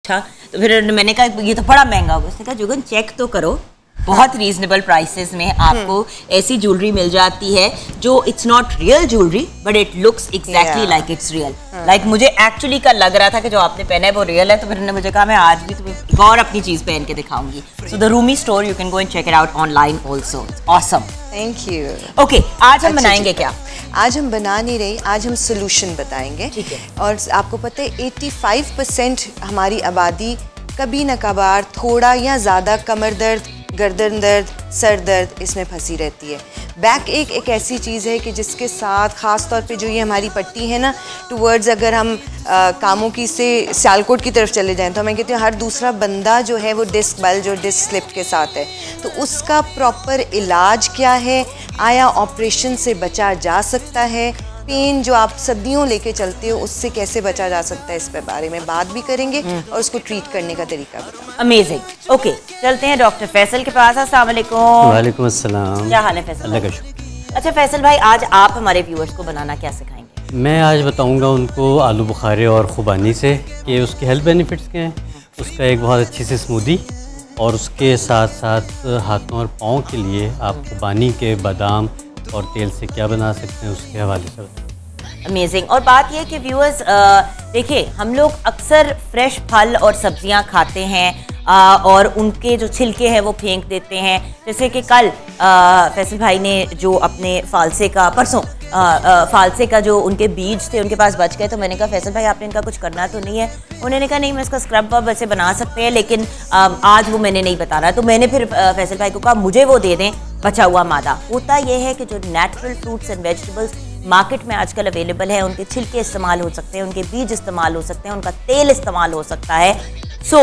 अच्छा, तो फिर मैंने कहा ये तो बड़ा महंगा होगा। उसने कहा जुगन चेक तो करो, बहुत रीजनेबल प्राइसेस में आपको ऐसी ज्वेलरी मिल जाती है जो it's not real jewellery but it looks exactly like it's real. Like मुझे एक्चुअली का लग रहा था कि जो आपने पहना है वो रियल है, तो फिर उन्होंने मुझे कहा मैं आज भी तुम्हें एक और अपनी चीज पहन के दिखाऊंगी। So the Rumi store you can go and check it out online also. Awesome, thank you. Okay, आज हम बनाएंगे क्या? आज हम बना नहीं रही, आज हम सोल्यूशन बताएंगे। ठीक है। और आपको पता है 85% हमारी आबादी कभी न कभार थोड़ा या ज़्यादा कमर दर्द, गर्दन दर्द, सर दर्द इसमें फंसी रहती है। बैक एक ऐसी चीज़ है कि जिसके साथ ख़ास तौर पे जो ये हमारी पट्टी है ना टूवर्ड्स, अगर हम कामों की से सियालकोट की तरफ चले जाएं तो मैं कहती हूँ हर दूसरा बंदा जो है वो डिस्क बल्ज और डिस्क स्लिप के साथ है। तो उसका प्रॉपर इलाज क्या है, आया ऑपरेशन से बचा जा सकता है, पेन जो आप सदियों लेके चलते हो उससे कैसे बचा जा सकता है, इस पे बारे में बात भी करेंगे और उसको ट्रीट करने का तरीका बताएंगे। अमेजिंग। ओके, चलते हैं डॉक्टर फैसल के पास। अस्सलाम वालेकुम। वालेकुम अस्सलाम। क्या हाल है फैसल? अल्लाह का शुक्र। अच्छा फैसल भाई, आज आप हमारे व्यूअर्स को बनाना क्या सिखाएंगे? मैं आज बताऊंगा उनको आलू बुखारे और खुबानी से कि उसके हेल्थ बेनिफिट्स क्या हैं। उसका एक बहुत अच्छी सी स्मूदी, और उसके साथ साथ हाथों और पाँव के लिए आप खुबानी के बादाम और तेल से क्या बना सकते हैं उसके हवाले से। अमेजिंग। और बात यह कि व्यूअर्स देखिए, हम लोग अक्सर फ्रेश फल और सब्जियां खाते हैं और उनके जो छिलके हैं वो फेंक देते हैं। जैसे कि कल फैसल भाई ने जो अपने फालसे का परसों फालसे का जो उनके बीज थे उनके पास बच गए, तो मैंने कहा फैसल भाई आपने इनका कुछ करना तो नहीं है? उन्होंने कहा नहीं, मैं इसका स्क्रब वब वैसे बना सकते हैं लेकिन आज वो मैंने नहीं बताना। तो मैंने फिर फैसल भाई को कहा मुझे वो दे दें बचा हुआ मादा। होता यह है कि जो natural fruits and vegetables market में आजकल अवेलेबल है, उनके छिलके इस्तेमाल हो सकते हैं, उनके बीज इस्तेमाल हो सकते हैं, उनका तेल इस्तेमाल हो सकता है। सो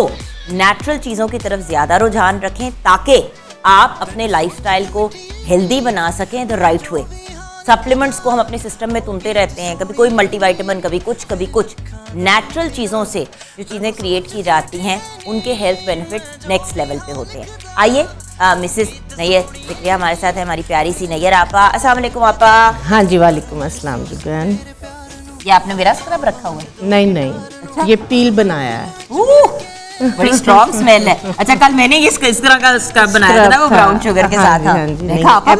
नेचुरल चीज़ों की तरफ ज़्यादा रुझान रखें ताकि आप अपने लाइफस्टाइल को हेल्दी बना सकें द राइट वे। सप्लीमेंट्स को हम अपने सिस्टम में तुनते रहते हैं, कभी कोई मल्टीविटामिन, कभी कुछ। नेचुरल चीज़ों से जो चीज़ें क्रिएट की जाती हैं उनके हेल्थ बेनिफिट्स नेक्स्ट लेवल पे होते हैं। आइए मिसेस नैयर जिक्रिया हमारे साथ है, हमारी प्यारी सी नैयर आपा। अस्सलाम वालेकुम आपा। हाँ जी, वालेकुम अस्सलाम जुगन। ये आपने मेरा स्क्रब रखा हुआ है? नहीं, अच्छा? ये पील बनाया है। बड़ी स्ट्रॉन्ग स्मेल है। अच्छा, कल मैंने इस तरह का स्क्रब बनाया था ना, वो ब्राउन शुगर के साथ। देखा आपा,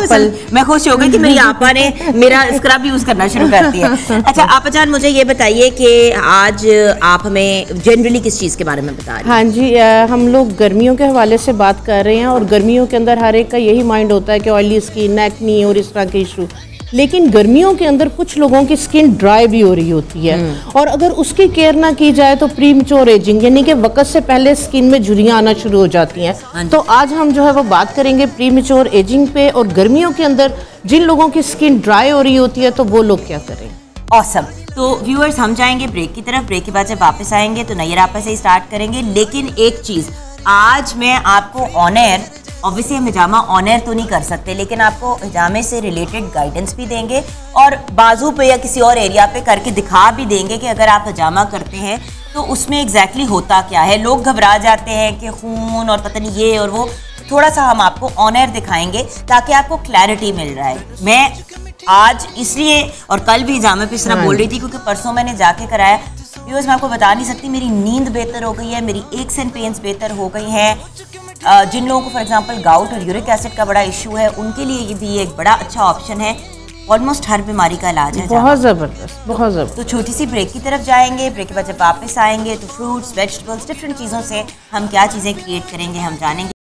मैं खुश हो गई कि मेरी आपा ने मेरा स्क्रब यूज करना शुरू कर दिया। अच्छा आपा जान, मुझे ये बताइए कि आज आप हमें जनरली किस चीज़ के बारे में बता रही हैं? हाँ जी, हम लोग गर्मियों के हवाले से बात कर रहे हैं और गर्मियों के अंदर हर एक का यही माइंड होता है कि ऑयली स्किन, एक्नी और इस तरह के इशू। लेकिन गर्मियों के अंदर कुछ लोगों की स्किन ड्राई भी हो रही होती है और अगर उसकी केयर ना की जाए तो प्रीमैच्योर एजिंग यानी कि वक्त से पहले स्किन में झुर्रियाँ आना शुरू हो जाती हैं। तो आज हम जो है वो बात करेंगे प्रीमैच्योर एजिंग पे और गर्मियों के अंदर जिन लोगों की स्किन ड्राई हो रही होती है तो वो लोग क्या करें। ऑसम। तो व्यूअर्स, हम जाएंगे ब्रेक की तरफ। ब्रेक के बाद जब वापस आएंगे तो नैयर आपा से ही स्टार्ट करेंगे। लेकिन एक चीज़, आज मैं आपको ऑन एयर, ऑब्वियसली हम हिजामा ऑन एयर तो नहीं कर सकते, लेकिन आपको हिजामे से रिलेटेड गाइडेंस भी देंगे और बाजू पे या किसी और एरिया पे करके दिखा भी देंगे कि अगर आप हिजामा करते हैं तो उसमें एग्जैक्टली होता क्या है। लोग घबरा जाते हैं कि खून और पता नहीं ये और वो, थोड़ा सा हम आपको ऑन एयर दिखाएंगे ताकि आपको क्लैरिटी मिल रहा है। मैं आज इसलिए और कल भी हिजामे पे इस तरह बोल रही थी क्योंकि परसों मैंने जाके कराया। व्यूअर्स, मैं आपको बता नहीं सकती, मेरी नींद बेहतर हो गई है, मेरी एक्स एंड पेन्स बेहतर हो गई हैं। जिन लोगों को फॉर एग्जांपल गाउट और यूरिक एसिड का बड़ा इशू है उनके लिए ये भी एक बड़ा अच्छा ऑप्शन है। ऑलमोस्ट हर बीमारी का इलाज है। बहुत ज़बरदस्त, बहुत ज़बरदस्त। तो छोटी सी ब्रेक की तरफ जाएंगे। ब्रेक के बाद जब वापस आएंगे तो फ्रूट्स, वेजिटेबल्स, डिफरेंट चीज़ों से हम क्या चीज़ें क्रिएट करेंगे हम जानेंगे।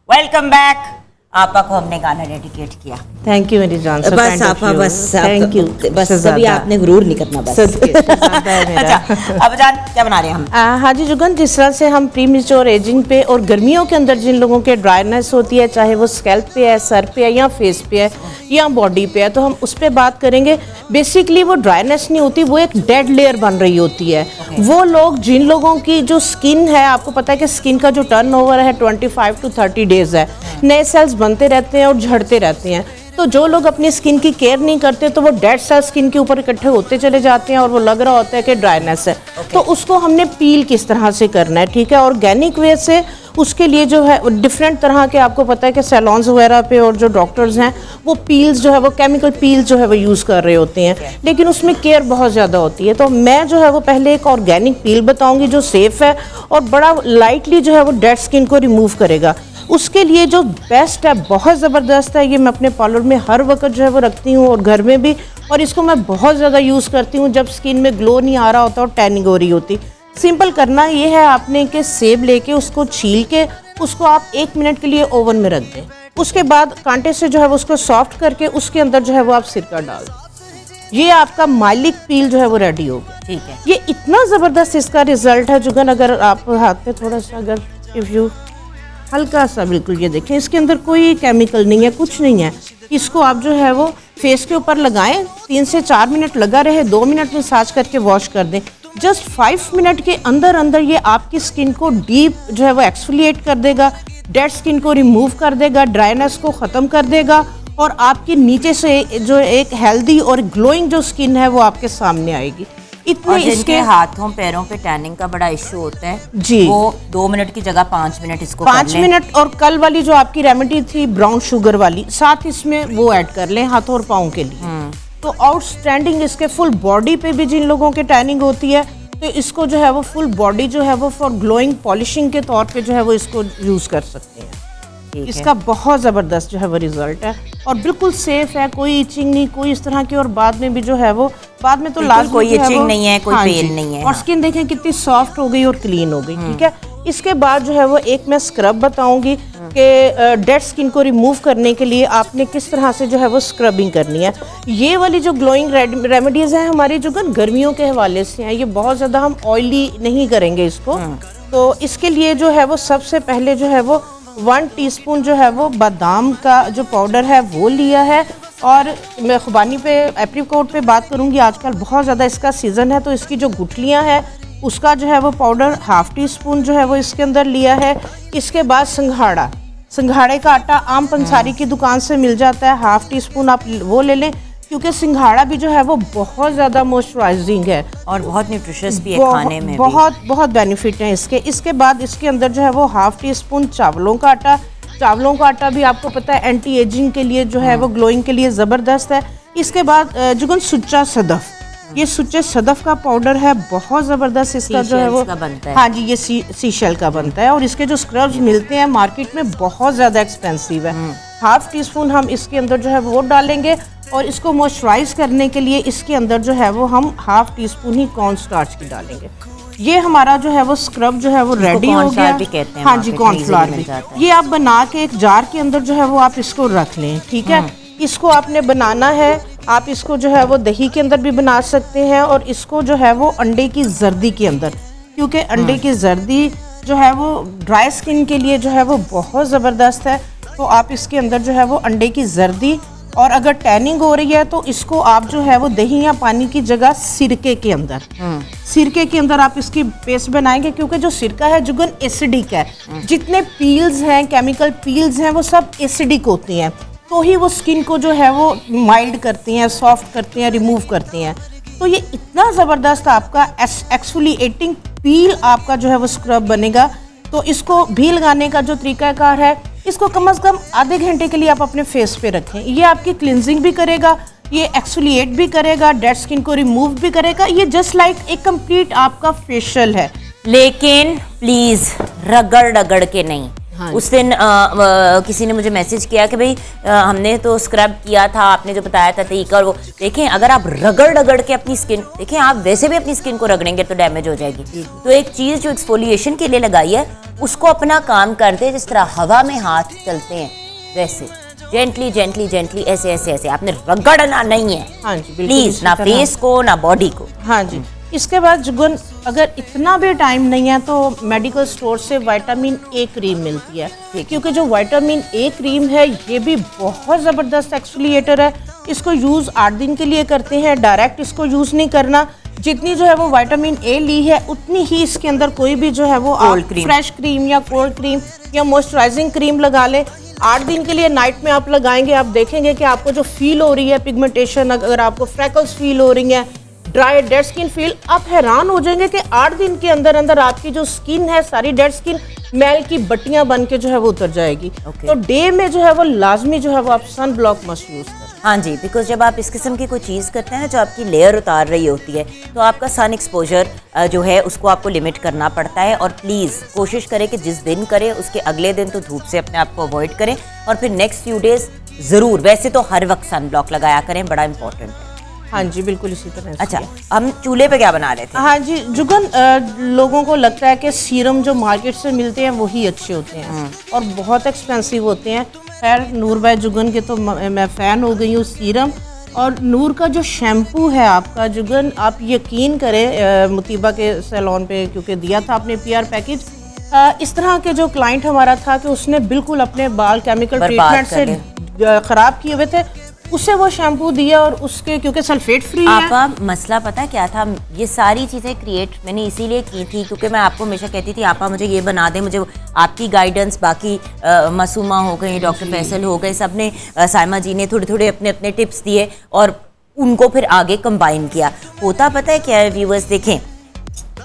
Welcome back. आपा को हमने गाना डेडिकेट किया। थैंक यू मेरी जान। बस आपा बस थैंक यू। बस कभी आपने गुरूर नहीं करना बस। अच्छा अब जान क्या बना रहे हैं हम? हाँ जी जुगन, जिस तरह से हम प्री मैच्योर एजिंग पे और गर्मियों के अंदर जिन लोगों के ड्राइनेस होती है, चाहे वो स्कैल्प पे है, सर पे है या फेस पे है या बॉडी पे है, तो हम उस पर बात करेंगे। बेसिकली वो ड्राइनेस नहीं होती, वो एक डेड लेयर बन रही होती है। वो लोग जिन लोगों की जो स्किन है, आपको पता है कि स्किन का जो टर्नओवर है 25 to 30 डेज है, नए सेल्स बनते रहते हैं और झड़ते रहते हैं। तो जो लोग अपनी स्किन की केयर नहीं करते तो वो डेड सेल स्किन के ऊपर इकट्ठे होते चले जाते हैं और वो लग रहा होता है कि ड्राइनेस है। तो उसको हमने पील किस तरह से करना है, ठीक है, ऑर्गेनिक वे से। उसके लिए जो है डिफरेंट तरह के, आपको पता है कि सैलॉन्स वगैरह पे और जो डॉक्टर्स हैं वो पील्स जो है वो केमिकल पील्स जो है वो यूज़ कर रहे होते हैं, लेकिन उसमें केयर बहुत ज़्यादा होती है। तो मैं जो है वो पहले एक ऑर्गेनिक पील बताऊँगी जो सेफ़ है और बड़ा लाइटली जो है वो डेड स्किन को रिमूव करेगा। उसके लिए जो बेस्ट है, बहुत ज़बरदस्त है, ये मैं अपने पार्लर में हर वक्त जो है वो रखती हूँ और घर में भी, और इसको मैं बहुत ज़्यादा यूज़ करती हूँ जब स्किन में ग्लो नहीं आ रहा होता और टैनिंग हो रही होती। सिंपल करना ये है आपने कि सेब लेके उसको छील के उसको आप 1 मिनट के लिए ओवन में रख दें। उसके बाद कांटे से जो है वो उसको सॉफ्ट करके उसके अंदर जो है वो आप सिरका डाल दें। ये आपका मालिक पील जो है वो रेडी हो गया। ठीक है, ये इतना ज़बरदस्त इसका रिजल्ट है जुगन, अगर आप हाथ पे थोड़ा सा अगर इफ़ यू हल्का सा, बिल्कुल ये देखें, इसके अंदर कोई केमिकल नहीं है, कुछ नहीं है। इसको आप जो है वो फेस के ऊपर लगाएं, 3 से 4 मिनट लगा रहे, 2 मिनट मसाज करके वॉश कर दें। जस्ट 5 मिनट के अंदर अंदर ये आपकी स्किन को डीप जो है वो एक्सफोलिएट कर देगा, डेड स्किन को रिमूव कर देगा, ड्राइनेस को ख़त्म कर देगा और आपकी नीचे से जो एक हेल्दी और ग्लोइंग जो स्किन है वो आपके सामने आएगी। इतने इसके हाथों पैरों पे टैनिंग का बड़ा इशू होता है जी, वो 2 मिनट की जगह 5 मिनट इसको 5 मिनट। और कल वाली जो आपकी रेमेडी थी ब्राउन शुगर वाली, साथ इसमें वो ऐड कर लें हाथों और पाँव के लिए, तो आउटस्टैंडिंग। इसके फुल बॉडी पे भी जिन लोगों के टैनिंग होती है तो इसको जो है वो फुल बॉडी जो है वो फॉर ग्लोइंग पॉलिशिंग के तौर पे जो है वो इसको यूज़ कर सकते हैं। इसका बहुत ज़बरदस्त जो है वो रिजल्ट है और बिल्कुल सेफ है, कोई इचिंग नहीं, कोई इस तरह की। और बाद में भी जो है वो बाद में तो लास्ट कोई इचिंग नहीं है, कोई पेन नहीं है। और स्किन देखें कितनी सॉफ्ट हो गई और क्लीन हो गई। ठीक है, इसके बाद जो है वो एक मैं स्क्रब बताऊंगी कि डेड स्किन को रिमूव करने के लिए आपने किस तरह से जो है वो स्क्रबिंग करनी है। ये वाली जो ग्लोइंग रेमेडीज़ हैं हमारी जो गर्मियों के हवाले से हैं, ये बहुत ज़्यादा हम ऑयली नहीं करेंगे इसको। तो इसके लिए जो है वो सबसे पहले जो है वो 1 टीस्पून जो है वो बादाम का जो पाउडर है वो लिया है। और मैं खुबानी पे एप्रिकॉट पे बात करूँगी, आजकल बहुत ज़्यादा इसका सीज़न है, तो इसकी जो गुठलियाँ हैं उसका जो है वो पाउडर 1/2 टीस्पून जो है वो इसके अंदर लिया है। इसके बाद सिंघाड़े का आटा आम पंसारी की दुकान से मिल जाता है, 1/2 टीस्पून आप वो ले लें, क्योंकि सिंघाड़ा भी जो है वो बहुत ज़्यादा मॉइस्चराइजिंग है और बहुत न्यूट्रिशियस भी है, खाने में बहुत बेनिफिट है इसके। इसके बाद इसके अंदर जो है वो 1/2 टीस्पून चावलों का आटा भी आपको पता है एंटी एजिंग के लिए जो है वो ग्लोइंग के लिए ज़बरदस्त है। इसके बाद जुगन सुच्चा सदफ, ये सुच्चे सदफ का पाउडर है, बहुत ज़बरदस्त इसका जो है वो बनता है। हाँ जी, ये सीशेल का बनता है और इसके जो स्क्रब्स मिलते हैं मार्केट में बहुत ज़्यादा एक्सपेंसिव है। 1/2 टीस्पून हम इसके अंदर जो है वो डालेंगे और इसको मॉइस्चराइज करने के लिए इसके अंदर जो है वो हम 1/2 टीस्पून ही कॉर्न स्टार्च की डालेंगे। ये हमारा जो है वो स्क्रब जो है वो रेडी हो गया। भी कहते हैं, हाँ जी, कॉर्नफ्लावर भी। ये आप बना के एक जार के अंदर जो है वो आप इसको रख लें। ठीक है, इसको आपने बनाना है, आप इसको जो है वो दही के अंदर भी बना सकते हैं और इसको जो है वो अंडे की जर्दी के अंदर, क्योंकि अंडे की जर्दी जो है वो ड्राई स्किन के लिए जो है वो बहुत ज़बरदस्त है। तो आप इसके अंदर जो है वो अंडे की जर्दी, और अगर टैनिंग हो रही है तो इसको आप जो है वो दही या पानी की जगह सिरके के अंदर आप इसकी पेस्ट बनाएंगे, क्योंकि जो सिरका है जुगन एसिडिक है। जितने पील्स हैं, केमिकल पील्स हैं, वो सब एसिडिक होती हैं, तो ही वो स्किन को जो है वो माइल्ड करती हैं, सॉफ्ट करती हैं, रिमूव करती हैं। तो ये इतना ज़बरदस्त आपका एक्सफोलिएटिंग पील आपका जो है वो स्क्रब बनेगा। तो इसको भी लगाने का जो तरीकाकार है, इसको कम से कम आधे घंटे के लिए आप अपने फेस पे रखें। ये आपकी क्लिनजिंग भी करेगा, ये एक्सफोलिएट भी करेगा, डेड स्किन को रिमूव भी करेगा। ये जस्ट लाइक एक कंप्लीट आपका फेशियल है। लेकिन प्लीज रगड़ के नहीं। हाँ, उस दिन किसी ने मुझे मैसेज किया कि भाई हमने तो स्क्रब किया था, आपने जो बताया था तरीका, और वो देखें अगर आप रगड़ के अपनी स्किन, देखें आप वैसे भी अपनी स्किन को रगड़ेंगे तो डैमेज हो जाएगी। तो एक चीज़ जो एक्सफोलिएशन के लिए लगाई है उसको अपना काम कर दे, जिस तरह हवा में हाथ चलते हैं वैसे। जेंटली जेंटली जेंटली ऐसे ऐसे ऐसे, आपने रगड़ना नहीं है। हाँ जी, बिल्कुल प्लीज, ना फेस को ना बॉडी को। हाँ जी। इसके बाद जुगन, अगर इतना भी टाइम नहीं है तो मेडिकल स्टोर से विटामिन ए क्रीम मिलती है, क्योंकि जो विटामिन ए क्रीम है ये भी बहुत ज़बरदस्त एक्सफोलिएटर है। इसको यूज़ 8 दिन के लिए करते हैं, डायरेक्ट इसको यूज़ नहीं करना। जितनी जो है वो विटामिन ए ली है उतनी ही इसके अंदर कोई भी जो है वो फ्रेश क्रीम या कोल्ड क्रीम या मॉइस्चराइजिंग क्रीम लगा ले। 8 दिन के लिए नाइट में आप लगाएंगे, आप देखेंगे कि आपको जो फील हो रही है पिगमेंटेशन, अगर आपको फ्रैकल्स फील हो रही हैं, ड्राई डेड स्किन फील, आप हैरान हो जाएंगे कि 8 दिन के अंदर अंदर आपकी जो स्किन है सारी डेड स्किन मैल की बट्टियां बन के जो है वो उतर जाएगी। तो डे में जो है वो लाजमी जो है वो आप सन ब्लॉक मस्ट यूज़ करें। हाँ जी, बिकॉज जब आप इस किस्म की कोई चीज़ करते हैं ना जो आपकी लेयर उतार रही होती है, तो आपका सन एक्सपोजर जो है उसको आपको लिमिट करना पड़ता है। और प्लीज़ कोशिश करें कि जिस दिन करें उसके अगले दिन तो धूप से अपने आप को अवॉइड करें, और फिर नेक्स्ट फ्यू डेज ज़रूर, वैसे तो हर वक्त सन ब्लॉक लगाया करें, बड़ा इंपॉर्टेंट है। हाँ जी, बिल्कुल इसी तरह। अच्छा, हम चूल्हे पे क्या बना रहे थे? हाँ जी जुगन, लोगों को लगता है कि सीरम जो मार्केट से मिलते हैं वही अच्छे होते हैं और बहुत एक्सपेंसिव होते हैं। खैर, नूर बाय जुगन के तो मैं फ़ैन हो गई हूँ सीरम। और नूर का जो शैम्पू है आपका जुगन, आप यकीन करें, मुतीबा के सैलून पे क्योंकि दिया था आपने PR पैकेज, इस तरह के जो क्लाइंट हमारा था कि उसने बिल्कुल अपने बाल केमिकल ट्रीटमेंट से ख़राब किए हुए थे, उससे वो शैम्पू दिया और उसके क्योंकि सल्फेट फ्री है। आपका मसला पता है क्या था? ये सारी चीज़ें क्रिएट मैंने इसीलिए की थी क्योंकि मैं आपको हमेशा कहती थी आपा मुझे ये बना दें, मुझे आपकी गाइडेंस, बाकी मासूमा हो गई, डॉक्टर फैसल हो गए, सब ने, साइमा जी ने थोड़े थोड़े अपने अपने टिप्स दिए और उनको फिर आगे कंबाइन किया। होता पता है क्या है व्यूअर्स, देखें,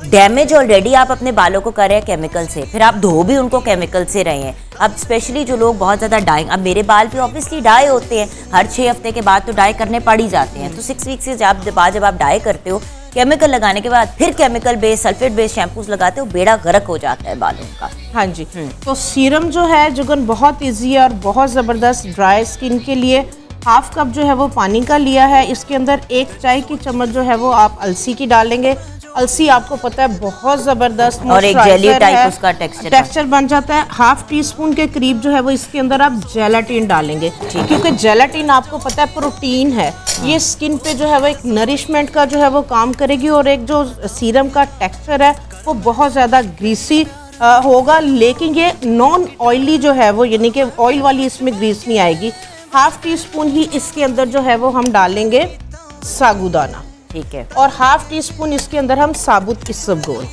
डैमेज ऑलरेडी आप अपने बालों को कर रहे हैं केमिकल से, फिर आप धो भी उनको केमिकल से रहे हैं। अब स्पेशली जो लोग बहुत ज़्यादा डाइंग, अब मेरे बाल भी ऑब्वियसली डाई होते हैं, हर 6 हफ्ते के बाद तो डाई करने पड़ ही जाते हैं। तो 6 वीक से जब आप डाई करते हो, केमिकल लगाने के बाद फिर chemical based sulphate based shampoos लगाते हो, बेड़ा गर्क हो जाता है बालों का। हाँ जी, तो सीरम जो है जुगन बहुत ईजी है और बहुत ज़बरदस्त ड्राई स्किन के लिए। हाफ कप जो है वो पानी का लिया है, इसके अंदर 1 चाय की चम्मच जो है वो आप अलसी की डालेंगे। अलसी आपको पता है बहुत ज़बरदस्त और एक जेली टाइप उसका टेक्सचर बन जाता है। ½ टीस्पून के करीब जो है वो इसके अंदर आप जेलाटिन डालेंगे, क्योंकि जेलाटिन आपको पता है प्रोटीन है, ये स्किन पे जो है वो एक नरिशमेंट का जो है वो काम करेगी। और एक जो सीरम का टेक्सचर है वो बहुत ज़्यादा ग्रीसी होगा, लेकिन ये नॉन ऑयली जो है वो, यानी कि ऑयल वाली इसमें ग्रीस नहीं आएगी। ½ टीस्पून ही इसके अंदर जो है वो हम डालेंगे साबूदाना, ठीक है, और ½ टीस्पून इसके अंदर हम साबुत इसबगोल।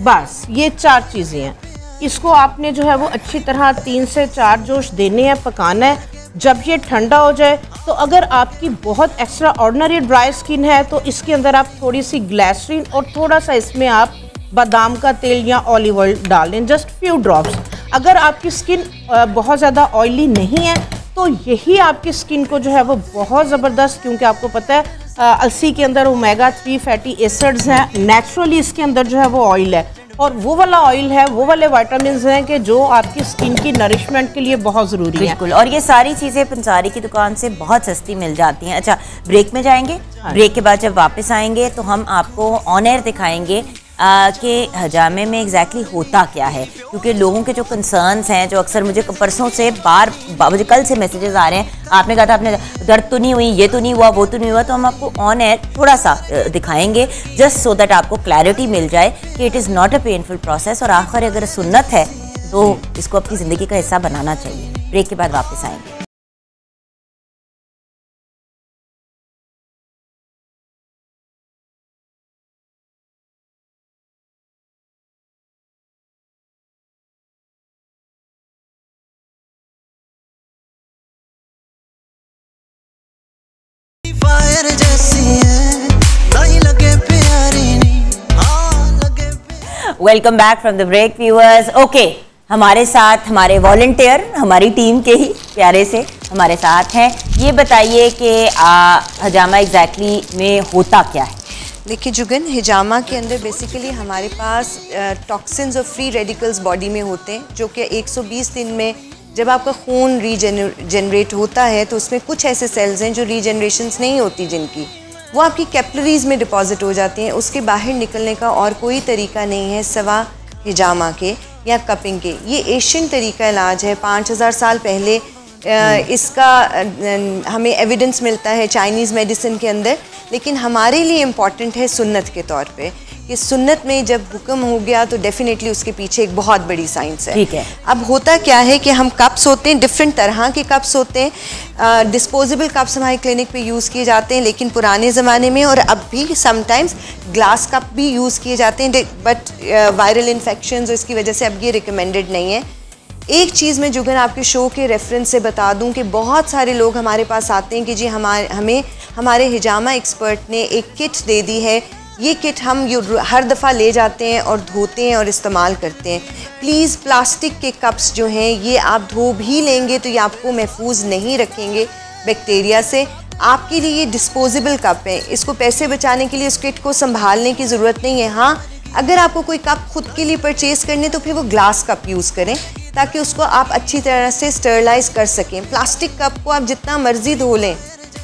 बस ये 4 चीज़ें हैं। इसको आपने जो है वो अच्छी तरह 3 से 4 जोश देने हैं, पकाना है। जब ये ठंडा हो जाए तो अगर आपकी बहुत एक्स्ट्रा ऑर्डिनरी ड्राई स्किन है तो इसके अंदर आप थोड़ी सी ग्लिसरीन और थोड़ा सा इसमें आप बादाम का तेल या ऑलिव ऑयल डाल दें, जस्ट फ्यू ड्रॉप्स। अगर आपकी स्किन बहुत ज़्यादा ऑयली नहीं है तो यही आपकी स्किन को जो है वो बहुत ज़बरदस्त, क्योंकि आपको पता है अलसी के अंदर ओमेगा 3 फैटी एसिड्स हैं, नेचुरली इसके अंदर जो है वो ऑयल है, और वो वाला ऑयल है, वो वाले विटामिन्स हैं कि जो आपकी स्किन की नरिशमेंट के लिए बहुत ज़रूरी है। बिल्कुल, और ये सारी चीज़ें पंसारी की दुकान से बहुत सस्ती मिल जाती हैं। अच्छा, ब्रेक में जाएंगे, ब्रेक के बाद जब वापस आएंगे तो हम आपको ऑन एयर दिखाएंगे कि हजामे में एग्जैक्टली होता क्या है, क्योंकि लोगों के जो कंसर्न्स हैं, जो अक्सर मुझे परसों से मुझे कल से मैसेजेस आ रहे हैं, आपने कहा था आपने दर्द तो नहीं हुई, ये तो नहीं हुआ, वो तो नहीं हुआ, तो हम आपको ऑन एयर थोड़ा सा दिखाएंगे जस्ट सो दैट आपको क्लैरिटी मिल जाए कि it is not a painful process. और आखिर अगर सुन्नत है तो इसको अपनी ज़िंदगी का हिस्सा बनाना चाहिए। ब्रेक के बाद वापस आएंगे। Welcome back from the break viewers. Okay, हमारे साथ हमारे वॉलंटियर, हमारी टीम के ही प्यारे से हमारे साथ हैं। ये बताइए कि हजामा एग्जैक्टली में होता क्या है? देखिए जुगन, हिजामा के अंदर बेसिकली हमारे पास टॉक्सिन्स और फ्री रेडिकल्स बॉडी में होते हैं, जो कि 120 दिन में जब आपका खून रीजनरेट होता है तो उसमें कुछ ऐसे सेल्स हैं जो रीजनरेशंस नहीं होती, जिनकी वो आपकी कैपिलरीज में डिपॉजिट हो जाती हैं। उसके बाहर निकलने का और कोई तरीका नहीं है सिवा हिजामा के या कपिंग के। ये एशियन तरीका इलाज है। 5000 साल पहले इसका हमें एविडेंस मिलता है चाइनीज़ मेडिसिन के अंदर, लेकिन हमारे लिए इम्पॉर्टेंट है सुन्नत के तौर पे कि सुन्नत में जब हुक्म हो गया तो डेफिनेटली उसके पीछे एक बहुत बड़ी साइंस है। ठीक है। अब होता क्या है कि हम कप्स होते हैं, डिफरेंट तरह के कप्स होते हैं। डिस्पोजेबल कप्स हमारे क्लिनिक पे यूज़ किए जाते हैं, लेकिन पुराने ज़माने में और अब भी समटाइम्स ग्लास कप भी यूज़ किए जाते हैं, बट वायरल इन्फेक्शंस और इसकी वजह से अब ये रिकमेंडेड नहीं है। एक चीज़ मैं जुगन आपके शो के रेफरेंस से बता दूं कि बहुत सारे लोग हमारे पास आते हैं कि जी हमें हमारे हिजामा एक्सपर्ट ने एक किट दे दी है, ये किट हम हर दफ़ा ले जाते हैं और धोते हैं और इस्तेमाल करते हैं। प्लीज़ प्लास्टिक के कप्स जो हैं ये आप धो भी लेंगे तो ये आपको महफूज नहीं रखेंगे बैक्टीरिया से। आपके लिए ये डिस्पोजेबल कप है, इसको पैसे बचाने के लिए इस किट को संभालने की ज़रूरत नहीं है। हाँ, अगर आपको कोई कप खुद के लिए परचेज़ करने तो फिर वो ग्लास कप यूज़ करें ताकि उसको आप अच्छी तरह से स्टरलाइज कर सकें। प्लास्टिक कप को आप जितना मर्जी धो लें,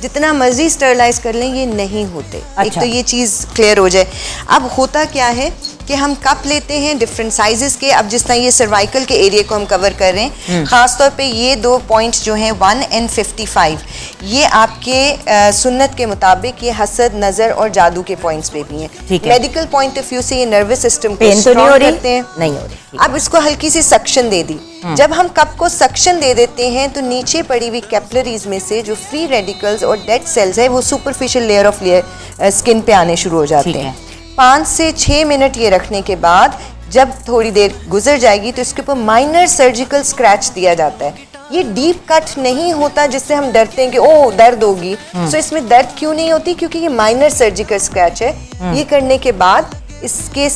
जितना मर्जी स्टरलाइज कर लें, ये नहीं होते। अच्छा। एक तो ये चीज़ क्लियर हो जाए। अब होता क्या है कि हम कप लेते हैं डिफरेंट साइजेस के। अब जिस तरह ये सर्वाइकल के एरिया को हम कवर कर रहे हैं, ख़ास तौर पे ये 2 पॉइंट्स जो हैं 1 and 55, ये आपके सुन्नत के मुताबिक ये हसद, नज़र और जादू के पॉइंट्स पे भी हैं। मेडिकल पॉइंट ऑफ व्यू से ये नर्वस सिस्टम को स्ट्रॉन्ग करते हैं। नहीं हो रही। अब इसको हल्की सी सक्शन दे दी। जब हम कप को सक्शन दे देते हैं तो नीचे पड़ी हुई कैपिलरीज में से जो फ्री रेडिकल्स और डेड सेल्स है वो सुपरफिशियल लेयर ऑफ स्किन पे आने शुरू हो जाते हैं। 5 से 6 मिनट ये रखने के बाद जब थोड़ी देर गुजर जाएगी तो इसके ऊपर माइनर सर्जिकल स्क्रैच दिया जाता है। ये डीप कट नहीं होता जिससे हम डरते हैं कि ओह दर्द होगी। सो इसमें दर्द क्यों नहीं होती? क्योंकि ये माइनर सर्जिकल स्क्रैच है। ये करने के बाद इसके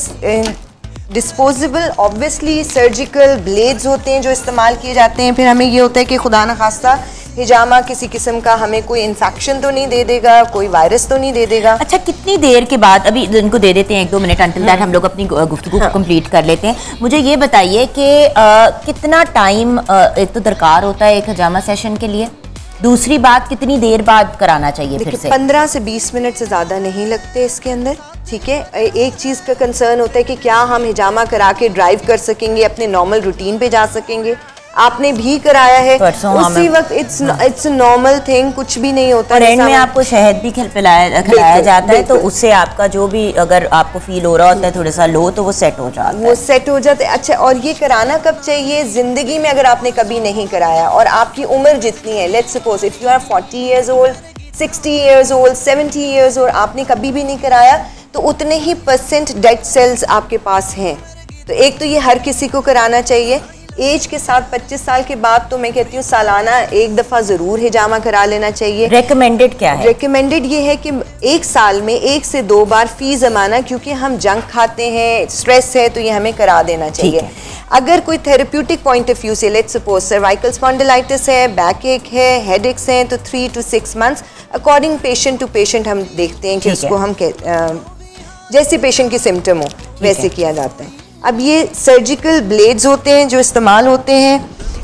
डिस्पोजेबल ऑब्वियसली सर्जिकल ब्लेड्स होते हैं जो इस्तेमाल किए जाते हैं। फिर हमें ये होता है कि खुदा न खास्ता हिजामा किसी किस्म का हमें कोई इन्फेक्शन तो नहीं दे देगा, कोई वायरस तो नहीं दे देगा। अच्छा, कितनी देर के बाद, अभी इनको दे देते हैं 1-2 मिनट, अंटिल दैट हम लोग अपनी गुफ्तगू को कंप्लीट कर लेते हैं। मुझे ये बताइए कि कितना टाइम एक तो दरकार होता है एक हिजामा सेशन के लिए, दूसरी बात कितनी देर बाद कराना चाहिए? फिर से 15 से 20 मिनट से ज़्यादा नहीं लगते इसके अंदर। ठीक है, एक चीज़ का कंसर्न होता है कि क्या हम हिजामा करा के ड्राइव कर सकेंगे, अपने नॉर्मल रूटीन पे जा सकेंगे। आपने भी कराया है उसी वक्त, इट्स नॉर्मल थिंग, कुछ भी नहीं होता। और एंड में आपको शहद भी खिलाया जाता है, तो उससे आपका जो भी अगर आपको फील हो रहा होता है थोड़ा सा लो, तो वो सेट हो जाता है। अच्छा, और ये कराना कब चाहिए? जिंदगी में अगर आपने कभी नहीं कराया और आपकी उम्र जितनी है, let's suppose if you are 40 years old, 60 years old, 70 years old, आपने कभी भी नहीं कराया तो उतने ही % डेड सेल्स आपके पास हैं। तो एक तो ये हर किसी को कराना चाहिए। एज के साथ 25 साल के बाद तो मैं कहती हूँ सालाना एक दफ़ा ज़रूर हिजामा करा लेना चाहिए। रेकमेंडेड क्या है? रेकमेंडेड ये है कि 1 साल में 1 से 2 बार फी ज़माना, क्योंकि हम जंक खाते हैं, स्ट्रेस है, तो ये हमें करा देना चाहिए। अगर कोई थेरेप्यूटिक पॉइंट ऑफ व्यू से, लेट्स सपोज सर्वाइकल स्पॉन्डिलाइटिस है, बैक एक है, हेड एक्स हैं, तो 3 to 6 months according patient to patient हम देखते हैं कि उसको हम जैसे पेशेंट की सिम्टम हो वैसे किया जाता है। अब ये सर्जिकल ब्लेड्स होते हैं जो इस्तेमाल होते हैं,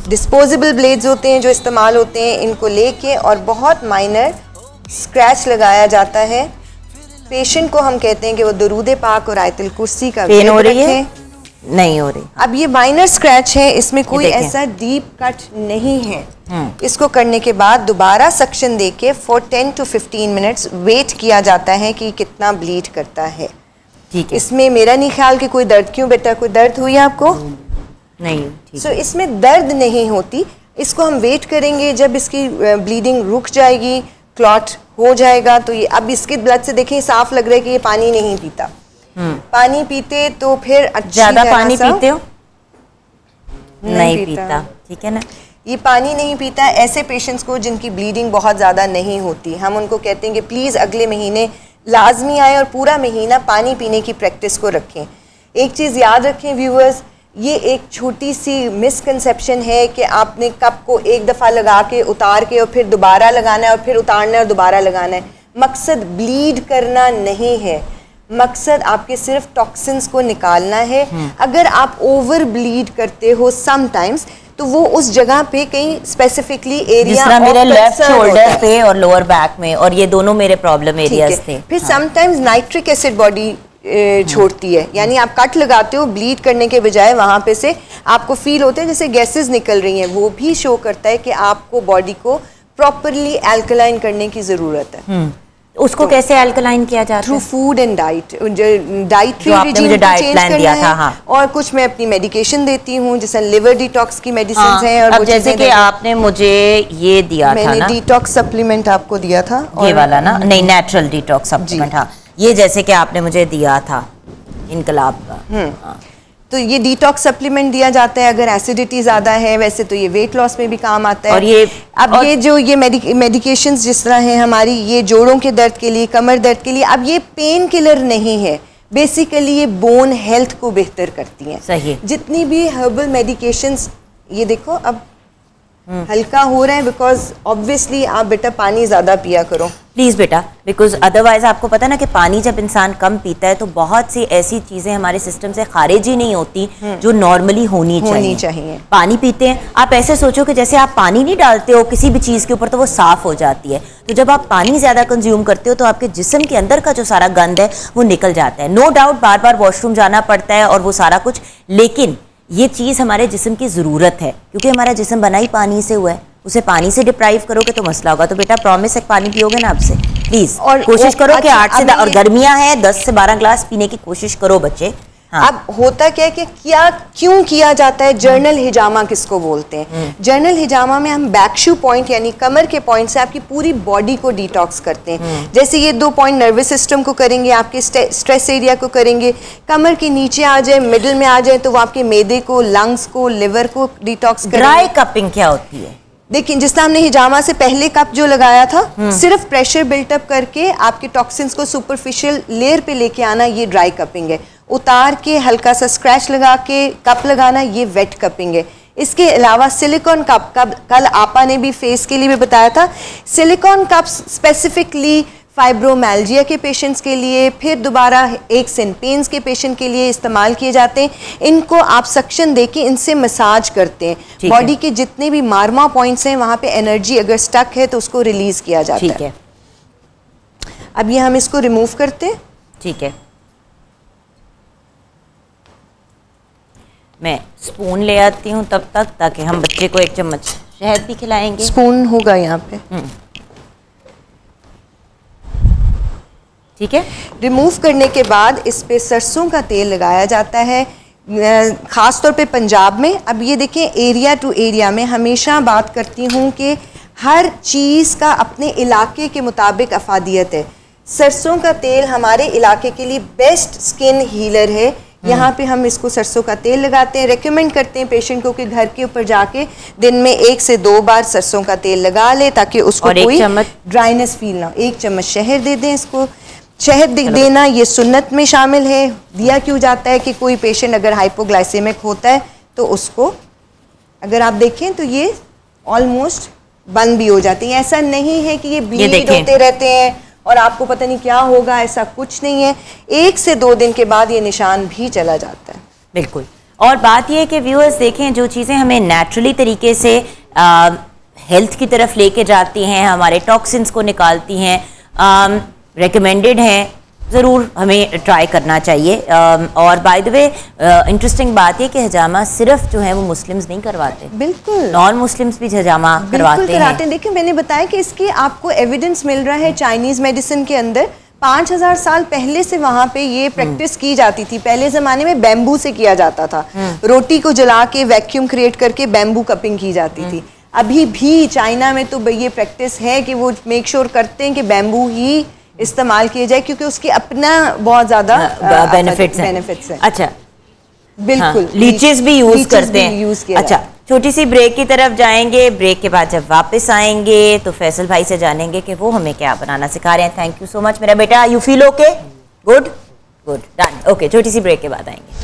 डिस्पोजेबल ब्लेड्स होते हैं जो इस्तेमाल होते हैं, इनको लेके और बहुत माइनर स्क्रैच लगाया जाता है। पेशेंट को हम कहते हैं कि वो दुरूद पाक और आयतुल कुर्सी का पेन हो रही है? नहीं हो रही। अब ये माइनर स्क्रैच है, इसमें कोई ऐसा डीप कट नहीं है। इसको करने के बाद दोबारा सक्शन देके फॉर 10 to 15 मिनट्स वेट किया जाता है कि कितना ब्लीड करता है। ठीक है। इसमें मेरा नहीं ख्याल कि कोई दर्द, क्यों बेटा कोई दर्द हुई आपको? नहीं। सो इसमें दर्द नहीं होती। इसको हम वेट करेंगे, जब इसकी ब्लीडिंग रुक जाएगी, क्लॉट हो जाएगा, तो ये अब इसके ब्लड से देखें साफ लग रहा है कि ये पानी नहीं पीता। पानी पीते तो फिर ज्यादा पानी पीते हो? नहीं पीता। ठीक है ना, ये पानी नहीं पीता। ऐसे पेशेंट्स को जिनकी ब्लीडिंग बहुत ज़्यादा नहीं होती, हम उनको कहते हैं कि प्लीज़ अगले महीने लाजमी आए और पूरा महीना पानी पीने की प्रैक्टिस को रखें। एक चीज़ याद रखें व्यूअर्स, ये एक छोटी सी मिसकंसेप्शन है कि आपने कप को एक दफ़ा लगा के उतार के और फिर दोबारा लगाना है और फिर उतारना है और दोबारा लगाना है। मकसद ब्लीड करना नहीं है, मकसद आपके सिर्फ टॉक्सिन्स को निकालना है। अगर आप ओवर ब्लीड करते हो समटाइम्स, तो वो उस जगह पे कहीं स्पेसिफिकली एरिया, मेरे लेफ्ट शोल्डर पे और लोअर बैक में, और ये दोनों मेरे प्रॉब्लम एरियाज थे। फिर समटाइम्स नाइट्रिक एसिड बॉडी छोड़ती है, यानी आप कट लगाते हो, ब्लीड करने के बजाय वहाँ पे से आपको फील होता है जैसे गैसेस निकल रही हैं, वो भी शो करता है कि आपको बॉडी को प्रॉपरली अल्कलाइन करने की ज़रूरत है। उसको कैसे अल्कलाइन किया जाता है? Through food and diet, dietary आपने रिजीम मुझे को डाइट चेंज प्लान करना दिया है। था, हाँ। और कुछ मैं अपनी मेडिकेशन देती हूँ, जैसे लिवर डिटॉक्स की मेडिसिन हाँ, हैं। और अब वो जैसे कि आपने मुझे ये दिया था मैंने ना, डिटॉक्स सप्लीमेंट आपको दिया था, ये वाला ना, नहीं नेचुरल डिटॉक्स सप्लीमेंट, हाँ, ये जैसे कि आपने मुझे दिया था इनकलाब का। हाँ। तो ये डिटॉक्स सप्लीमेंट दिया जाता है अगर एसिडिटी ज़्यादा है। वैसे तो ये वेट लॉस में भी काम आता है। और ये ये जो ये मेडिकेशंस जिस तरह हैं हमारी, ये जोड़ों के दर्द के लिए, कमर दर्द के लिए, अब ये पेन किलर नहीं है, बेसिकली ये बोन हेल्थ को बेहतर करती हैं। सही। जितनी भी हर्बल मेडिकेशंस, ये देखो अब हल्का हो रहा है, बिकॉज ऑब्वियसली आप बेटा पानी ज़्यादा पिया करो प्लीज़ बेटा, बिकॉज अदरवाइज आपको पता है ना कि पानी जब इंसान कम पीता है तो बहुत सी ऐसी चीज़ें हमारे सिस्टम से खारिज ही नहीं होती जो नॉर्मली होनी चाहिए। पानी पीते हैं, आप ऐसे सोचो कि जैसे आप पानी नहीं डालते हो किसी भी चीज़ के ऊपर तो वो साफ़ हो जाती है। तो जब आप पानी ज़्यादा कंज्यूम करते हो तो आपके जिस्म के अंदर का जो सारा गंद है वो निकल जाता है। नो डाउट बार बार वॉशरूम जाना पड़ता है और वो सारा कुछ, लेकिन ये चीज़ हमारे जिस्म की ज़रूरत है क्योंकि हमारा जिस्म बना ही पानी से हुआ है। उसे पानी से डिप्राइव करोगे तो मसला होगा। तो बेटा प्रॉमिस है पानी पियोगे ना आपसे, प्लीज़। और कोशिश करो कि 8 से और गर्मियां हैं 10 से 12 ग्लास पीने की कोशिश करो बच्चे। हाँ। अब होता क्या है कि क्यों किया जाता है जर्नल हिजामा किसको बोलते हैं? जर्नल हिजामा में हम बैक शू पॉइंट यानी कमर के पॉइंट से आपकी पूरी बॉडी को डिटॉक्स करते हैं। जैसे ये 2 पॉइंट नर्वस सिस्टम को करेंगे, आपके स्ट्रेस एरिया को करेंगे, कमर के नीचे आ जाए, मिडिल में आ जाए तो वो आपके मैदे को, लंग्स को, लिवर को डिटॉक्स करेंगे। ड्राई कपिंग क्या होती है? देखिए, जिस तरह हमने हिजामा से पहले कप जो लगाया था, सिर्फ प्रेशर बिल्टअप करके आपके टॉक्सिन्स को सुपरफिशियल लेयर पे लेके आना, ये ड्राई कपिंग है। उतार के हल्का सा स्क्रैच लगा के कप लगाना, ये वेट कपिंग है। इसके अलावा सिलिकॉन कप, कल आपा ने भी फेस के लिए भी बताया था, सिलिकॉन कप्स स्पेसिफिकली फाइब्रोमैल्जिया के पेशेंट्स के लिए, फिर दोबारा एक्स एंड पेन्स के पेशेंट के लिए इस्तेमाल किए जाते हैं। इनको आप सक्शन देके इनसे मसाज करते हैं। बॉडी के जितने भी मार्मा पॉइंट्स हैं वहाँ पे एनर्जी अगर स्टक है तो उसको रिलीज किया जाता है। अब ये हम इसको रिमूव करते हैं। ठीक है, मैं स्पून ले आती हूँ तब तक, ताकि हम बच्चे को 1 चम्मच शहद भी खिलाएंगे। स्पून होगा यहाँ पे। ठीक है। रिमूव करने के बाद इस पे सरसों का तेल लगाया जाता है, ख़ास तौर पे पंजाब में। अब ये देखें, एरिया टू एरिया में हमेशा बात करती हूँ कि हर चीज़ का अपने इलाके के मुताबिक अफादियत है। सरसों का तेल हमारे इलाके के लिए बेस्ट स्किन हीलर है। यहाँ पे हम इसको सरसों का तेल लगाते हैं। रेकमेंड करते हैं पेशेंट को कि घर के ऊपर जाके दिन में 1 से 2 बार सरसों का तेल लगा ले, ताकि उसको कोई ड्राइनेस फील ना हो। 1 चम्मच शहद दे दें इसको। शहद देना ये सुन्नत में शामिल है। दिया क्यों जाता है कि कोई पेशेंट अगर हाइपोग्लाइसेमिक होता है तो उसको, अगर आप देखें तो ये ऑलमोस्ट बंद भी हो जाती है। ऐसा नहीं है कि ये ब्लीड होते रहते हैं और आपको पता नहीं क्या होगा, ऐसा कुछ नहीं है। 1 से 2 दिन के बाद ये निशान भी चला जाता है। बिल्कुल। और बात ये है कि व्यूअर्स देखें, जो चीज़ें हमें नेचुरली तरीके से हेल्थ की तरफ लेके जाती हैं, हमारे टॉक्सिन्स को निकालती हैं, रेकमेंडेड हैं, ज़रूर हमें ट्राई करना चाहिए। और बाय द वे इंटरेस्टिंग बात है कि हजामा सिर्फ जो है वो मुस्लिम्स नहीं करवाते, बिल्कुल नॉन मुस्लिम्स भी हजामा करवाते हैं। देखिए, मैंने बताया कि इसकी आपको एविडेंस मिल रहा है चाइनीज़ मेडिसिन के अंदर। 5000 साल पहले से वहाँ पे ये प्रैक्टिस की जाती थी। पहले ज़माने में बैम्बू से किया जाता था। रोटी को जला के वैक्यूम क्रिएट करके बैम्बू कपिंग की जाती थी। अभी भी चाइना में तो ये प्रैक्टिस है कि वो मेक श्योर करते हैं कि बैम्बू ही इस्तेमाल किए जाए, क्योंकि उसकी अपना बहुत ज़्यादा बेनिफिट्स हैं। अच्छा, बिल्कुल। हाँ, लीचेस भी यूज करते हैं। अच्छा, छोटी सी ब्रेक की तरफ जाएंगे। ब्रेक के बाद जब वापस आएंगे तो फैसल भाई से जानेंगे कि वो हमें क्या बनाना सिखा रहे हैं। थैंक यू सो मच मेरा बेटा। You feel okay? Good good, done. Okay, छोटी सी ब्रेक के बाद आएंगे।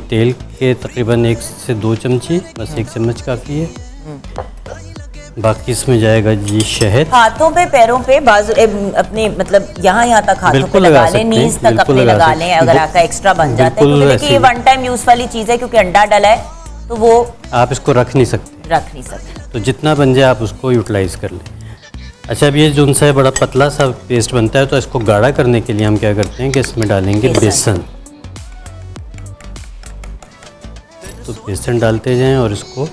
तेल के तकरीबन 1 से 2 चमची, बस 1 चम्मच काफ़ी है। बाकी इसमें जाएगा जी शहद। हाथों पे, पैरों पे, बाजू अपने मतलब यहाँ तक हाथों पे लगा लें, नीज तक अपने लगा लें, अगर आपका एक्स्ट्रा बन जाता है। क्योंकि देखिए ये वन टाइम यूज वाली चीज़ है, क्योंकि अंडा डला है तो वो आप इसको रख नहीं सकते, तो जितना बन जाए आप उसको यूटिलाइज कर लें। अच्छा, अब ये जो सा है बड़ा पतला सा पेस्ट बनता है, तो इसको गाढ़ा करने के लिए हम क्या करते हैं कि इसमें डालेंगे बेसन। तो बेसन डालते जाएं और इसको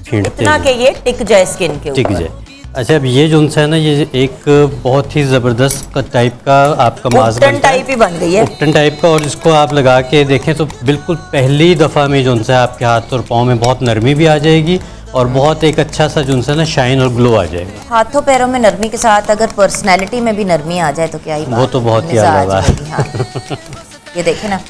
फेंटते इतना कि ये टिक जाए स्किन के ऊपर, टिक जाए। अच्छा, अब ये जो सा है ना, ये एक बहुत ही ज़बरदस्त टाइप का आपका मास्क बनता है, टाइप ही बन गई है, उपटन टाइप का। और इसको आप लगा के देखें तो बिल्कुल पहली दफ़ा में जो सा है आपके हाथ और पाँव में बहुत नरमी भी आ जाएगी और बहुत एक अच्छा सा जो सा ना शाइन और ग्लो आ जाएगा। हाथों पैरों में नरमी के साथ अगर पर्सनैलिटी में भी नरमी आ जाए तो क्या ही बात, वो तो बहुत ही आला बात है। ये देखें ना,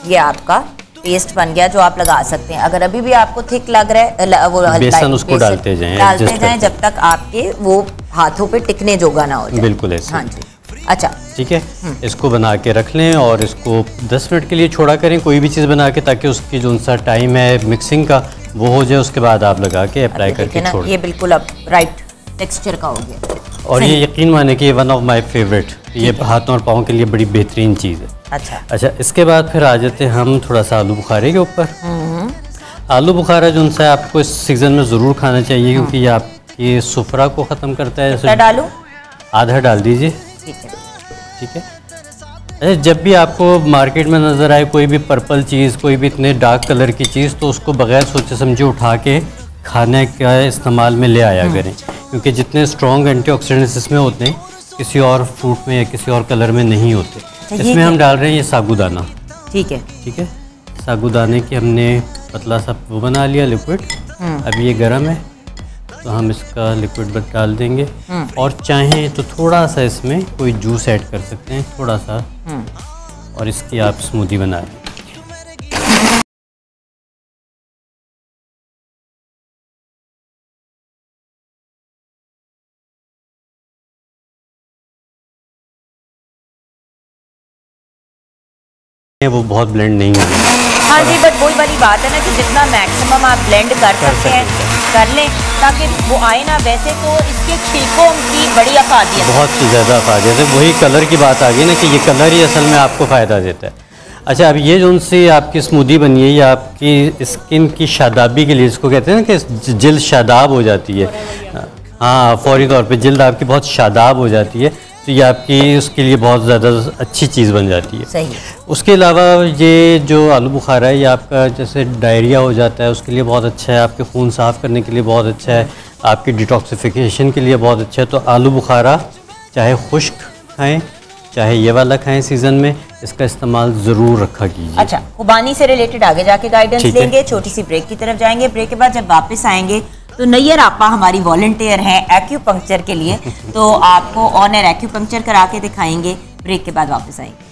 ये आपका पेस्ट बन गया जो आप लगा सकते हैं। अगर अभी भी आपको थिक लग रहा है, वो बेसन उसको डालते जाएं जब तक आपके वो हाथों पे टिकने जोगा ना हो जाए। बिल्कुल ऐसे। हाँ जी, अच्छा ठीक है। इसको बना के रख लें और इसको 10 मिनट के लिए छोड़ा करें, कोई भी चीज़ बना के, ताकि उसकी जो सा टाइम है मिक्सिंग का वो हो जाए। उसके बाद आप लगा के अप्लाई करके छोड़। ये बिल्कुल अब राइट टेक्सचर का हो गया। और ये यकीन माने कि ये वन ऑफ माय फेवरेट, ये हाथों और पाँव के लिए बड़ी बेहतरीन चीज़ है। अच्छा, इसके बाद फिर आ जाते हैं हम थोड़ा सा आलू बुखारे के ऊपर। आलू बुखारा जो सा आपको इस सीज़न में ज़रूर खाना चाहिए, क्योंकि ये आपकी सुफरा को ख़त्म करता है। क्या डालूं? आधा डाल दीजिए। ठीक है। अच्छा, जब भी आपको मार्केट में नज़र आए कोई भी पर्पल चीज़, कोई भी इतने डार्क कलर की चीज़, तो उसको बगैर सोचे समझे उठा के खाने का इस्तेमाल में ले आया करें, क्योंकि जितने स्ट्रॉन्ग एंटीऑक्सीडेंट्स इसमें होते हैं किसी और फ्रूट में या किसी और कलर में नहीं होते। इसमें हम डाल रहे हैं ये साबूदाना। ठीक है, ठीक है। साबूदाने की हमने पतला सा वो बना लिया लिक्विड। अभी ये गर्म है तो हम इसका लिक्विड डाल देंगे, और चाहें तो थोड़ा सा इसमें कोई जूस ऐड कर सकते हैं, थोड़ा सा, और इसकी आप स्मूदी बना लें। वो बहुत ब्लेंड नहीं है। हाँ जी, बट वही वाली बात है ना कि जितना मैक्सिमम आप ब्लेंड कर सकते हैं कर लें, ताकि वो आए ना। वैसे तो इसके छिलकों की बड़ी अफादियत, बहुत ज़्यादा अफादियत है। वही कलर की बात आ गई ना कि ये कलर ही असल में आपको फ़ायदा देता है। अच्छा, अब ये जो सी आपकी स्मूदी बनी है, ये आपकी स्किन की शादाबी के लिए, इसको कहते हैं ना कि जिल्द शादाब हो जाती है। हाँ, फौरी तौर पे जिल्द आपकी बहुत शादाब हो जाती है, तो ये आपकी उसके लिए बहुत ज़्यादा अच्छी चीज़ बन जाती है। सही। उसके अलावा ये जो आलू बुखारा है, ये आपका जैसे डायरिया हो जाता है उसके लिए बहुत अच्छा है, आपके खून साफ़ करने के लिए बहुत अच्छा है, आपकी डिटॉक्सिफिकेशन के लिए बहुत अच्छा है। तो आलू बुखारा चाहे खुश्क खाएँ चाहे ये वाला खाएं सीज़न में, इसका इस्तेमाल ज़रूर रखा कीजिए। अच्छा, खुबानी से रिलेटेड आगे जाके गाइडेंस लेंगे। छोटी सी ब्रेक की तरफ जाएंगे। ब्रेक के बाद जब वापस आएंगे तो नैयर आपा हमारी वॉलंटियर हैं एक्यूपंक्चर के लिए, तो आपको ऑन एयर एक्यूपंक्चर करा के दिखाएंगे। ब्रेक के बाद वापस आएंगे।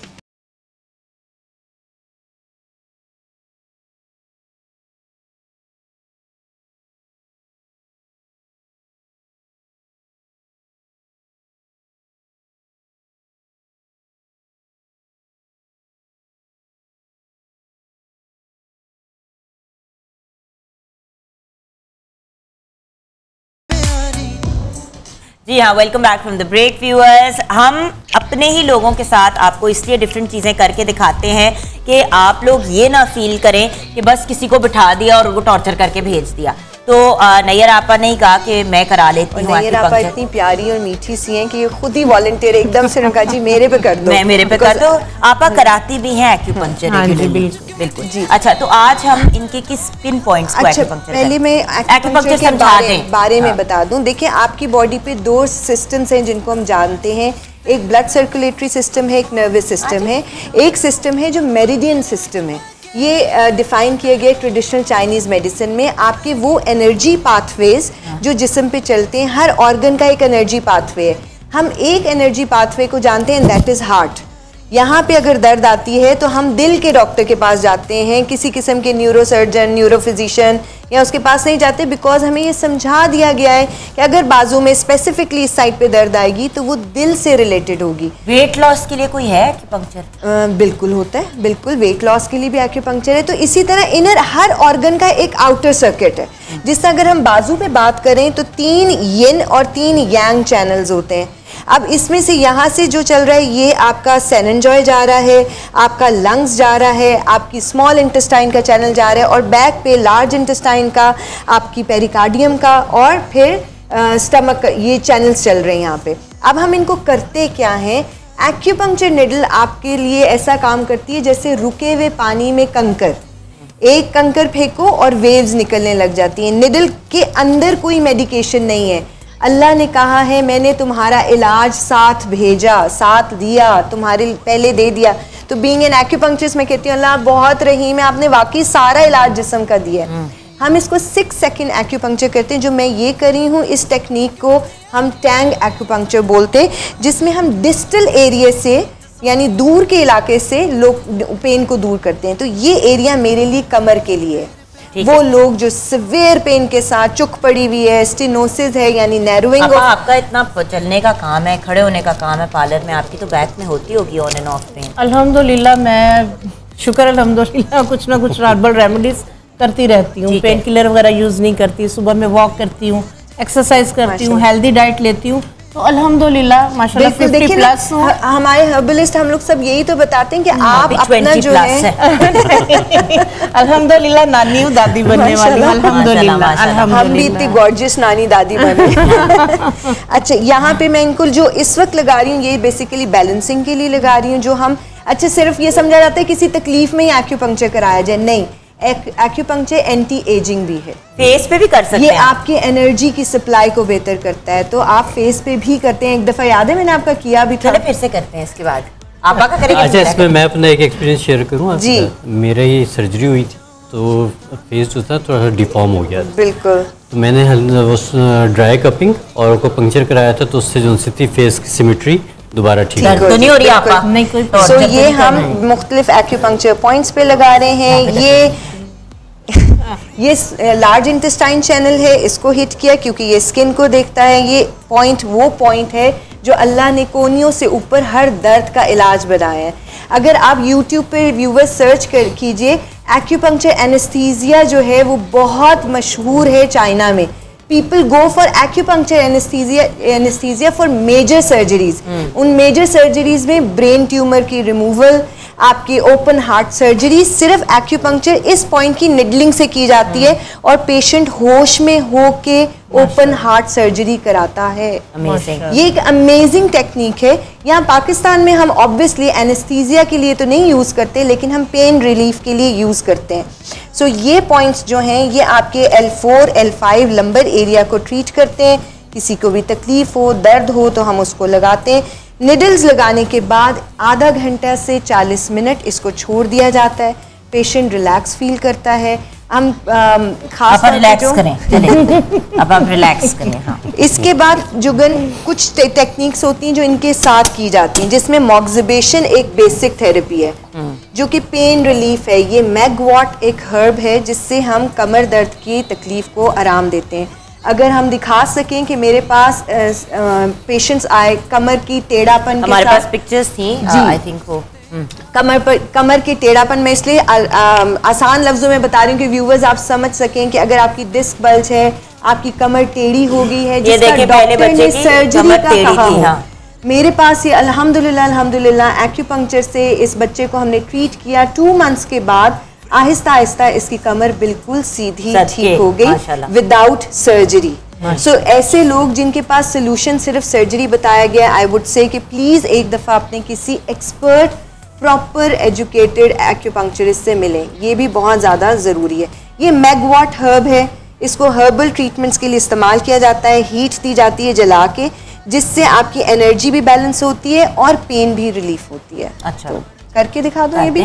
जी हाँ, welcome back from the break viewers. हम अपने ही लोगों के साथ आपको इसलिए डिफरेंट चीज़ें करके दिखाते हैं कि आप लोग ये ना फील करें कि बस किसी को बिठा दिया और उनको टॉर्चर करके भेज दिया। तो नैयर आपा ने कहा कि मैं करा लेती हूँ। नैयर आपा इतनी प्यारी और मीठी सी हैं कि ये खुद ही वॉलंटियर एकदम से उनका जी मेरे पे कर दो, मैं मेरे पे कर दो। आपा कराती भी हैं एक्यूपंक्चर। हाँ जी, बिल्कुल जी। अच्छा, तो आज हम इनके किस पिन पॉइंट्स को एक्यूपंक्चर पहले मैं एक्यूपंक्चर के बारे में बता दूं। देखिए, आपकी बॉडी पे 2 सिस्टम्स हैं जिनको हम जानते हैं। एक ब्लड सर्कुलेटरी सिस्टम है, एक नर्वस सिस्टम है। एक सिस्टम है जो मेरिडियन सिस्टम है। ये डिफाइन किया गया ट्रेडिशनल चाइनीज़ मेडिसिन में। आपके वो एनर्जी पाथवेज जो जिस्म पे चलते हैं, हर ऑर्गन का एक एनर्जी पाथवे है। हम एक एनर्जी पाथवे को जानते हैं, दैट इज़ हार्ट। यहाँ पे अगर दर्द आती है तो हम दिल के डॉक्टर के पास जाते हैं, किसी किस्म के न्यूरोसर्जन, न्यूरोफिजिशियन या उसके पास नहीं जाते, बिकॉज हमें ये समझा दिया गया है कि अगर बाजू में स्पेसिफिकली इस साइड पे दर्द आएगी तो वो दिल से रिलेटेड होगी। वेट लॉस के लिए कोई है एक्यूपंक्चर? बिल्कुल होता है, बिल्कुल वेट लॉस के लिए भी एक्यूपंक्चर है। तो इसी तरह इनर हर ऑर्गन का एक आउटर सर्किट है, जिससे अगर हम बाजू पे बात करें तो 3 यिन और 3 यांग चैनल्स होते हैं। अब इसमें से यहाँ से जो चल रहा है ये आपका सेरेंजॉय जा रहा है, आपका लंग्स जा रहा है, आपकी स्मॉल इंटेस्टाइन का चैनल जा रहा है और बैक पे लार्ज इंटेस्टाइन का, आपकी पेरिकार्डियम का और फिर स्टमक का, ये चैनल्स चल रहे हैं यहाँ पे। अब हम इनको करते क्या हैं, एक्यूपंक्चर निडल आपके लिए ऐसा काम करती है जैसे रुके हुए पानी में कंकर, एक कंकर फेंको और वेव्स निकलने लग जाती हैं। निडल के अंदर कोई मेडिकेशन नहीं है। अल्लाह ने कहा है मैंने तुम्हारा इलाज साथ भेजा, साथ दिया, तुम्हारे पहले दे दिया। तो बीइंग एन एक्यूपंक्चरिस्ट मैं कहती हूँ अल्लाह बहुत रहीम है, आपने वाकई सारा इलाज जिस्म का दिया है। हम इसको 6 सेकंड एक्यूपंक्चर करते हैं, जो मैं ये करी हूँ। इस टेक्निक को हम टैंग एक्यूपंक्चर बोलते हैं, जिसमें हम डिस्टल एरिया से यानी दूर के इलाके से लोग पेन को दूर करते हैं। तो ये एरिया मेरे लिए कमर के लिए है। वो लोग जो सिवियर पेन के साथ चुक पड़ी हुई है, स्टेनोसिस है यानी नैरोइंग। आपका इतना चलने का काम है, खड़े होने का काम है पार्लर में, आपकी तो बैक में होती होगी ऑन एंड ऑफ पेन? अल्हम्दुलिल्लाह, मैं शुक्र अल्हम्दुलिल्लाह कुछ ना कुछ हर्बल रेमेडीज करती रहती हूँ। पेन किलर वगैरह यूज़ नहीं करती, सुबह में वॉक करती हूँ, एक्सरसाइज करती हूँ, हेल्दी डाइट लेती हूँ, तो अल्हम्दुलिल्लाह माशाल्लाह 50 प्लस हूँ। हमारे हर्बलिस्ट हम लोग सब यही तो बताते हैं कि आप अपना जो है अल्हम्दुलिल्लाह नानी हूँ, दादी बनने वाली हूँ, अल्हम्दुलिल्लाह। हम भी इतनी गॉर्जियस नानी दादी बने। अच्छा, यहाँ पे मैं इनको जो इस वक्त लगा रही हूँ ये बेसिकली बैलेंसिंग के लिए लगा रही हूँ। जो हम अच्छा सिर्फ ये समझा जाता है किसी तकलीफ में ही एक्यूपंक्चर कराया जाए, नहीं, एक्यूपंक्चर एंटी एजिंग भी है। फेस पे भी कर सकते हैं? ये आपकी एनर्जी की सप्लाई को बेहतर करता है, तो आप फेस पे भी करते हैं। एक दफ़ा याद है मैंने आपका किया भी था। चलो फिर से करते हैं इसके बाद आप का करेंगे। अच्छा, इसमें मैं अपना एक एक्सपीरियंस शेयर करूँ जी। मेरा ये सर्जरी हुई थी तो फेस जो था थोड़ा सा डिफॉर्म हो गया। बिल्कुल। तो मैंने उस ड्राई कपिंग और को पंक्चर कराया था, तो उससे जो थी फेस की सिमेट्री दोबारा ठीक तो नहीं हो रही आपका? नहीं कोई। सो ये हम मुख्तलिफ एक्यूपंक्चर पॉइंट्स पे लगा रहे हैं। ये लार्ज इंटेस्टाइन चैनल है, इसको हिट किया क्योंकि ये स्किन को देखता है। ये पॉइंट वो पॉइंट है जो अल्लाह ने कोनियों से ऊपर हर दर्द का इलाज बनाया है। अगर आप YouTube पे व्यूवर्स सर्च कीजिए, एक्यूपंक्चर एनेस्थीसिया जो है वो बहुत मशहूर है चाइना में। People go for acupuncture anaesthesia for major surgeries. उन मेजर सर्जरीज में ब्रेन ट्यूमर की रिमूवल, आपकी ओपन हार्ट सर्जरी सिर्फ एक्यूपंक्चर इस पॉइंट की निडलिंग से की जाती है और पेशेंट होश में हो के ओपन हार्ट सर्जरी कराता है। ये एक अमेजिंग टेक्निक है। यहाँ पाकिस्तान में हम ऑब्वियसली एनेस्थीसिया के लिए तो नहीं यूज़ करते, लेकिन हम पेन रिलीफ के लिए यूज़ करते हैं। सो ये पॉइंट्स जो हैं ये आपके L4, L5 लंबर एरिया को ट्रीट करते हैं। किसी को भी तकलीफ हो, दर्द हो तो हम उसको लगाते हैं। निडल्स लगाने के बाद आधा घंटा से 40 मिनट इसको छोड़ दिया जाता है। पेशेंट रिलैक्स फील करता है। हम खास रिलैक्स करें। अब आप रिलैक्स करें। हाँ। इसके बाद जुगन कुछ टेक्निक्स होती हैं जो इनके साथ की जाती हैं, जिसमें मॉक्सिबेशन एक बेसिक थेरेपी है जो कि पेन रिलीफ है। ये मैगवॉट एक हर्ब है जिससे हम कमर दर्द की तकलीफ को आराम देते हैं। अगर हम दिखा सकें कि मेरे पास पेशेंट्स आए कमर की टेढ़ापन, हमारे पास पिक्चर्स थी आई थिंक वो कमर के टेढ़ापन में, इसलिए आसान लफ्जों में बता रही हूँ कि व्यूवर्स आप समझ सकें कि अगर आपकी डिस्क बल्ज है, आपकी कमर टेढ़ी हो गई है, जिसका डॉक्टर ने सर्जरी का कहा हो। मेरे पास ये अल्हम्दुलिल्लाह एक्यूपंक्चर से इस बच्चे को हमने ट्रीट किया। 2 मंथ्स के बाद आहिस्ता आहिस्ता इसकी कमर बिल्कुल सीधी ठीक हो गई विदाउट सर्जरी। सो ऐसे लोग जिनके पास सोल्यूशन सिर्फ सर्जरी बताया गया, आई वुड से कि प्लीज़ एक दफ़ा अपने किसी एक्सपर्ट प्रॉपर एजुकेटेड एक्यूपंक्चरिस्ट से मिलें। ये भी बहुत ज़्यादा ज़रूरी है। ये मैगवॉट हर्ब है, इसको हर्बल ट्रीटमेंट्स के लिए इस्तेमाल किया जाता है। हीट दी जाती है जला के, जिससे आपकी एनर्जी भी बैलेंस होती है और पेन भी रिलीफ होती है। अच्छा, तो करके दिखा दो ये भी।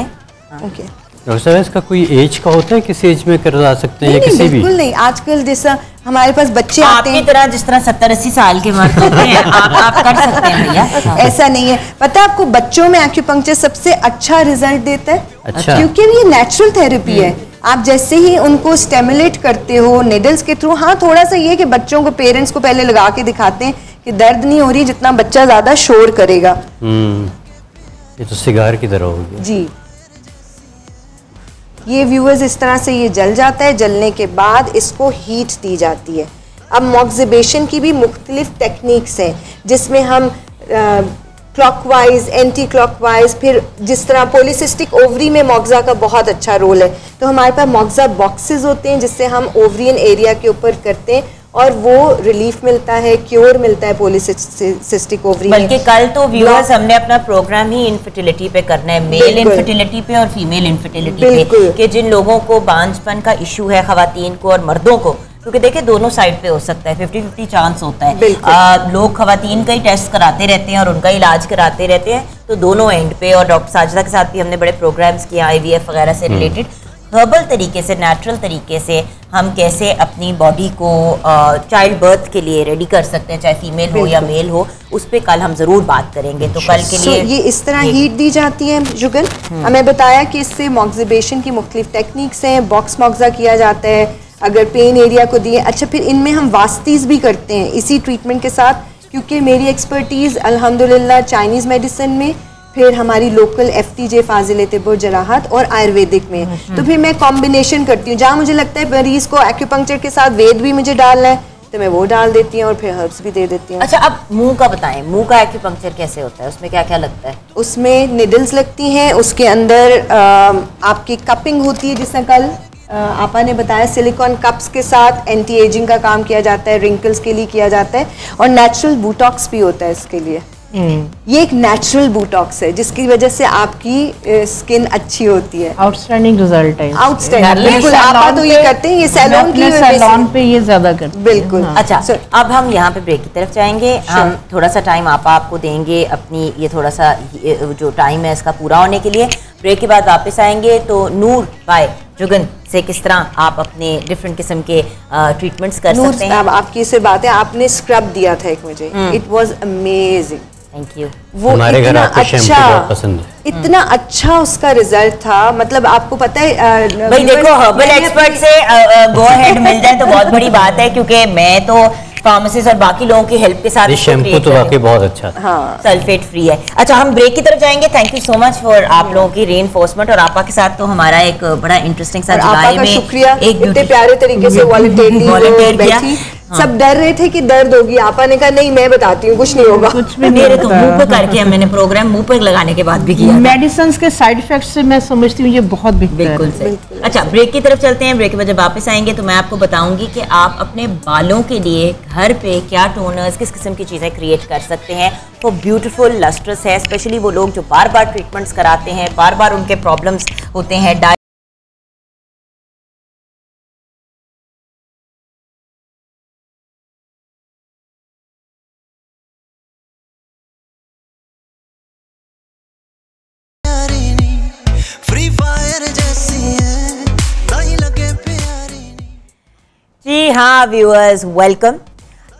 ओके। डॉक्टर साहब इसका कोई एज का होता है, किसी एज में करवा सकते हैं या किसी भी? बिल्कुल नहीं, आजकल जैसा हमारे पास बच्चे आते हैं आपकी तरह जिस तरह 70-80 साल के मर्द होते हैं आप कर सकते हैं भैया। ऐसा नहीं है, पता है आपको बच्चों में एक्यूपंक्चर सबसे अच्छा रिजल्ट देता है। अच्छा। क्योंकि ये नेचुरल थेरेपी है। आप जैसे ही उनको स्टिमुलेट करते हो निडल्स के थ्रू, हाँ थोड़ा सा ये कि बच्चों को पेरेंट्स को पहले लगा के दिखाते हैं कि दर्द नहीं हो रही, जितना बच्चा ज्यादा शोर करेगा। ये तो सिगार की तरह हो गया। जी, ये व्यूअर्स इस तरह से ये जल जाता है। जलने के बाद इसको हीट दी जाती है। अब मॉक्सिबेशन की भी मुख्तलिफ टेक्निक्स हैं, जिसमें हम क्लॉकवाइज, एंटी क्लॉकवाइज, फिर जिस तरह पॉलीसिस्टिक ओवरी में मॉक्सा का बहुत अच्छा रोल है, तो हमारे पास मॉक्सा बॉक्सेस होते हैं जिससे हम ओवरियन एरिया के ऊपर करते हैं और वो रिलीफ मिलता है, क्योर मिलता है पॉलीसिस्टिक ओवरी में। बल्कि कल तो व्यूअर्स हमने अपना प्रोग्राम ही इनफर्टिलिटी पे करना है, मेल इनफर्टिलिटी पे और फीमेल इनफर्टिलिटी पे, कि जिन लोगों को बांझपन का इशू है खवातीन को और मर्दों को, क्योंकि देखिए दोनों साइड पे हो सकता है, 50-50 चांस होता है। लोग खवातीन का ही टेस्ट कराते रहते हैं और उनका इलाज कराते रहते हैं, तो दोनों एंड पे। और डॉक्टर साजिदा के साथ भी हमने बड़े प्रोग्राम्स किए IVF वगैरह से रिलेटेड, हर्बल तरीके से, नेचुरल तरीके से हम कैसे अपनी बॉडी को चाइल्ड बर्थ के लिए रेडी कर सकते हैं, चाहे फीमेल हो या मेल हो, उस पर कल हम जरूर बात करेंगे। तो कल के लिए ये इस तरह हीट दी जाती है जुगन। हमें बताया कि इससे मॉक्सिबेशन की मुख्तलिफ टेक्निक्स हैं। बॉक्स मॉक्सा किया जाता है अगर पेन एरिया को दिए। अच्छा, फिर इनमें हम वास्तीज भी करते हैं इसी ट्रीटमेंट के साथ, क्योंकि मेरी एक्सपर्टीज़ अल्हम्दुलिल्लाह चाइनीज़ मेडिसिन में, फिर हमारी लोकल FTJ फाजिल तिब और जराहत और आयुर्वेदिक में, तो फिर मैं कॉम्बिनेशन करती हूँ। जहाँ मुझे लगता है मरीज़ को एक्यूपंक्चर के साथ वेद भी मुझे डालना है तो मैं वो डाल देती हूँ और फिर हर्ब्स भी दे देती हूँ। अच्छा, अब मुंह का बताएं, मुंह का एक्यूपंक्चर कैसे होता है, उसमें क्या क्या लगता है? उसमें निडल्स लगती हैं, उसके अंदर आपकी कपिंग होती है, जिसमें कल आपा ने बताया सिलिकॉन कप्स के साथ एंटी एजिंग का काम किया जाता है, रिंकल्स के लिए किया जाता है, और नेचुरल बोटॉक्स भी होता है इसके लिए। ये एक नेचुरल बोटॉक्स है जिसकी वजह से आपकी स्किन अच्छी होती है। आउटस्टैंडिंग रिजल्ट है, आउटस्टैंडिंग। बिल्कुल, आपा तो ये करते हैं, ये सैलून की सैलून पे ये ज्यादा करते हैं। बिल्कुल। अच्छा, अब हम यहाँ पे ब्रेक की तरफ जाएंगे। हम थोड़ा सा टाइम आपको देंगे अपनी ये थोड़ा सा जो टाइम है इसका पूरा होने के लिए। ब्रेक के बाद वापस आएंगे तो नूर बाय जुगन से किस तरह आप अपने डिफरेंट किस्म के ट्रीटमेंट्स कर सकते हैं। आपकी से बात है, आपने स्क्रब दिया था एक मुझे, it was amazing. Thank you. वो हमारे घर इतना आपको शैम्पू बहुत पसंद है। इतना अच्छा उसका रिजल्ट था, मतलब आपको पता है भाई देखो, हर्बल एक्सपर्ट से गो अहेड मिल जाए तो बहुत बड़ी बात है, क्योंकि मैं तो फार्मासिस्ट और बाकी लोगों की हेल्प के साथ ये शैम्पू तो वाकई बहुत अच्छा था। हाँ, सल्फेट फ्री है। अच्छा, हम ब्रेक की तरफ जाएंगे। Thank you so much for आप लोगों की रीइंफोर्समेंट, और आपा के साथ तो हमारा एक बड़ा इंटरेस्टिंग सा जुलाई में शुक्रिया, इतने प्यारे तरीके से वॉलंटियर बैठी। सब डर रहे थे कि दर्द होगी, आपा ने कहा नहीं मैं बताती हूँ कुछ नहीं होगा। कुछ भी मेरे तो मुंह पे करके मैंने प्रोग्राम मुंह पे लगाने के बाद भी किया। मेडिसिन के साइड इफेक्ट से मैं समझती हूँ ये बहुत बिल्कुल सही। अच्छा, ब्रेक की तरफ चलते हैं। ब्रेक के बाद जब वापस आएंगे तो मैं आपको बताऊंगी कि आप अपने बालों के लिए घर पे क्या टोनर्स, किस किस्म की चीज़ें क्रिएट कर सकते हैं वो ब्यूटीफुल लस्ट्रस है। स्पेशली वो लोग जो बार बार ट्रीटमेंट्स कराते हैं, बार बार उनके प्रॉब्लम्स होते हैं। जी हाँ व्यूअर्स, वेलकम।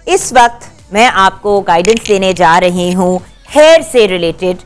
इस वक्त मैं आपको गाइडेंस देने जा रही हूँ हेयर से related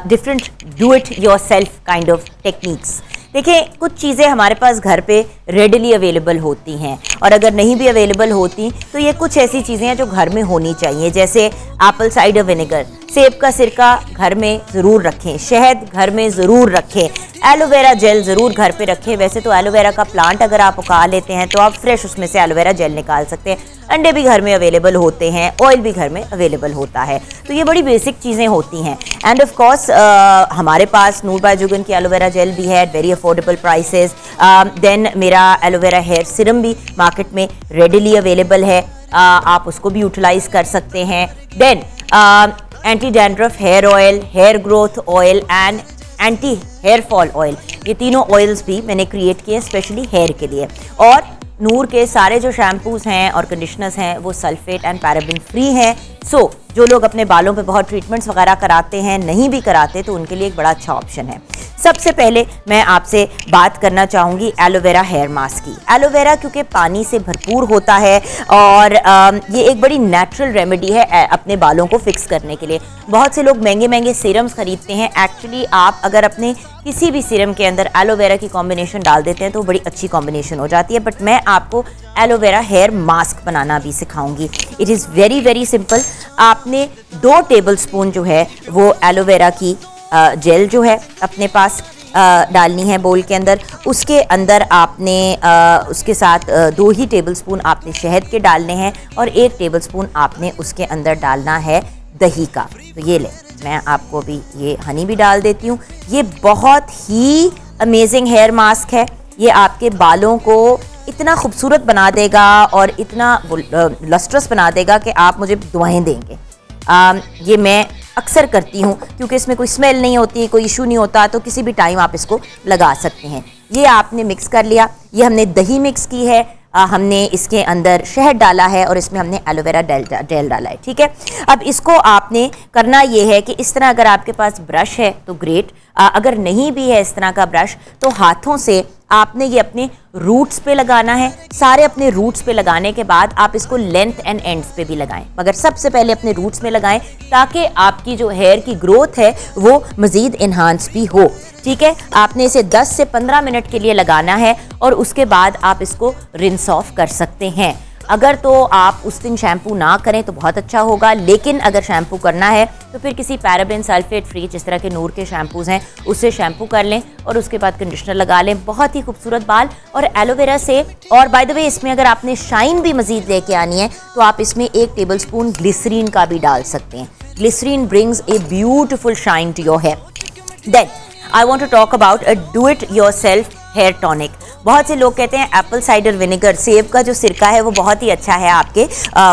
different do it your self kind of techniques. देखिए, कुछ चीज़ें हमारे पास घर पे रेडिली अवेलेबल होती हैं, और अगर नहीं भी अवेलेबल होती तो ये कुछ ऐसी चीज़ें हैं जो घर में होनी चाहिए, जैसे एप्पल साइडर विनेगर, सेब का सिरका घर में ज़रूर रखें, शहद घर में ज़रूर रखें, एलोवेरा जेल ज़रूर घर पे रखें। वैसे तो एलोवेरा का प्लांट अगर आप उगा लेते हैं तो आप फ्रेश उसमें से एलोवेरा जेल निकाल सकते हैं। अंडे भी घर में अवेलेबल होते हैं, ऑयल भी घर में अवेलेबल होता है, तो ये बड़ी बेसिक चीज़ें होती हैं। एंड ऑफ कोर्स हमारे पास नूर बाय जुगन की एलोवेरा जेल भी है, वेरी अफोर्डेबल प्राइसेस। देन मेरा एलोवेरा हेयर सीरम भी मार्केट में रेडिली अवेलेबल है, आप उसको भी यूटिलाइज कर सकते हैं। Then anti dandruff hair oil, hair growth oil and anti hair fall oil, ये तीनों ऑयल्स भी मैंने क्रिएट किए स्पेशली हेयर के लिए। और नूर के सारे जो शैम्पूज हैं और कंडीशनर्स हैं वो सल्फेट एंड पैराबिन फ्री हैं। सो जो लोग अपने बालों पे बहुत ट्रीटमेंट्स वगैरह कराते हैं, नहीं भी कराते, तो उनके लिए एक बड़ा अच्छा ऑप्शन है। सबसे पहले मैं आपसे बात करना चाहूँगी एलोवेरा हेयर मास्क की। एलोवेरा क्योंकि पानी से भरपूर होता है और ये एक बड़ी नेचुरल रेमेडी है अपने बालों को फिक्स करने के लिए। बहुत से लोग महंगे महंगे सीरम्स खरीदते हैं। एक्चुअली आप अगर अपने किसी भी सीरम के अंदर एलोवेरा की कॉम्बिनेशन डाल देते हैं तो बड़ी अच्छी कॉम्बिनेशन हो जाती है। बट मैं आपको एलोवेरा हेयर मास्क बनाना भी सिखाऊंगी। It is very very simple. आपने 2 टेबल स्पून जो है वो एलोवेरा की जेल जो है अपने पास डालनी है बोल के अंदर। उसके अंदर आपने उसके साथ 2 ही टेबल स्पून आपने शहद के डालने हैं और 1 टेबल स्पून आपने उसके अंदर डालना है दही का। तो ये ले, मैं आपको भी ये हनी भी डाल देती हूँ। ये बहुत ही अमेजिंग हेयर मास्क है। ये आपके बालों को इतना खूबसूरत बना देगा और इतना लस्ट्रस बना देगा कि आप मुझे दुआएं देंगे। ये मैं अक्सर करती हूँ क्योंकि इसमें कोई स्मेल नहीं होती, कोई इशू नहीं होता, तो किसी भी टाइम आप इसको लगा सकते हैं। ये आपने मिक्स कर लिया। ये हमने दही मिक्स की है, हमने इसके अंदर शहद डाला है और इसमें हमने एलोवेरा जेल डाला है। ठीक है, अब इसको आपने करना ये है कि इस तरह अगर आपके पास ब्रश है तो ग्रेट, अगर नहीं भी है इस तरह का ब्रश तो हाथों से आपने ये अपने रूट्स पे लगाना है। सारे अपने रूट्स पे लगाने के बाद आप इसको लेंथ एंड एंड्स पे भी लगाएं, मगर सबसे पहले अपने रूट्स में लगाएं ताकि आपकी जो हेयर की ग्रोथ है वो मज़ीद इन्हांस भी हो। ठीक है, आपने इसे 10 से 15 मिनट के लिए लगाना है और उसके बाद आप इसको रिंस ऑफ कर सकते हैं। अगर तो आप उस दिन शैम्पू ना करें तो बहुत अच्छा होगा, लेकिन अगर शैम्पू करना है तो फिर किसी पैराबेन सल्फेट फ्री जिस तरह के नूर के शैम्पूज़ हैं उससे शैम्पू कर लें और उसके बाद कंडीशनर लगा लें। बहुत ही खूबसूरत बाल और एलोवेरा से। और बाय द वे इसमें अगर आपने शाइन भी मज़ीद लेके आनी है तो आप इसमें 1 टेबल स्पून ग्लिसरीन का भी डाल सकते हैं। Glycerine brings a beautiful shine to your hair. Then I want to talk about a do it yourself hair tonic. बहुत से लोग कहते हैं एप्पल साइडर विनेगर, सेब का जो सिरका है वो बहुत ही अच्छा है आपके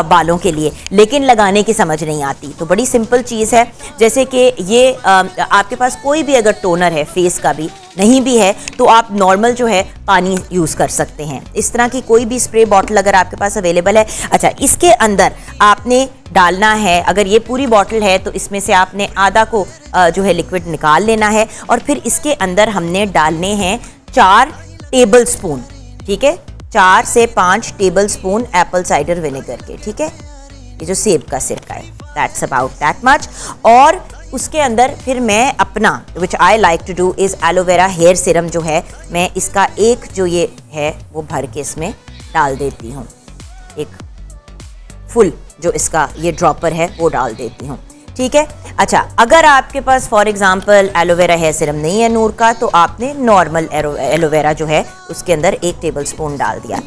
बालों के लिए, लेकिन लगाने की समझ नहीं आती। तो बड़ी सिंपल चीज़ है, जैसे कि ये आपके पास कोई भी अगर टोनर है, फेस का भी नहीं भी है, तो आप नॉर्मल जो है पानी यूज़ कर सकते हैं। इस तरह की कोई भी स्प्रे बॉटल अगर आपके पास अवेलेबल है। अच्छा, इसके अंदर आपने डालना है, अगर ये पूरी बॉटल है तो इसमें से आपने आधा को जो है लिक्विड निकाल लेना है और फिर इसके अंदर हमने डालने हैं 4 टेबल स्पून। ठीक है, 4 से 5 table spoon Apple cider vinegar के। ठीक है, ये जो सेब का सिरका है, दैट्स अबाउट दैट मच। और उसके अंदर फिर मैं अपना which I like to do is aloe vera hair serum जो है, मैं इसका एक जो ये है वो भर के इसमें डाल देती हूँ। एक फुल जो इसका ये ड्रॉपर है वो डाल देती हूँ। ठीक है, अच्छा, अगर आपके पास for example aloe vera hair serum नहीं है नूर का, तो आपने नॉर्मल एलोवेरा जो है उसके अंदर 1 टेबल स्पून डाल दिया।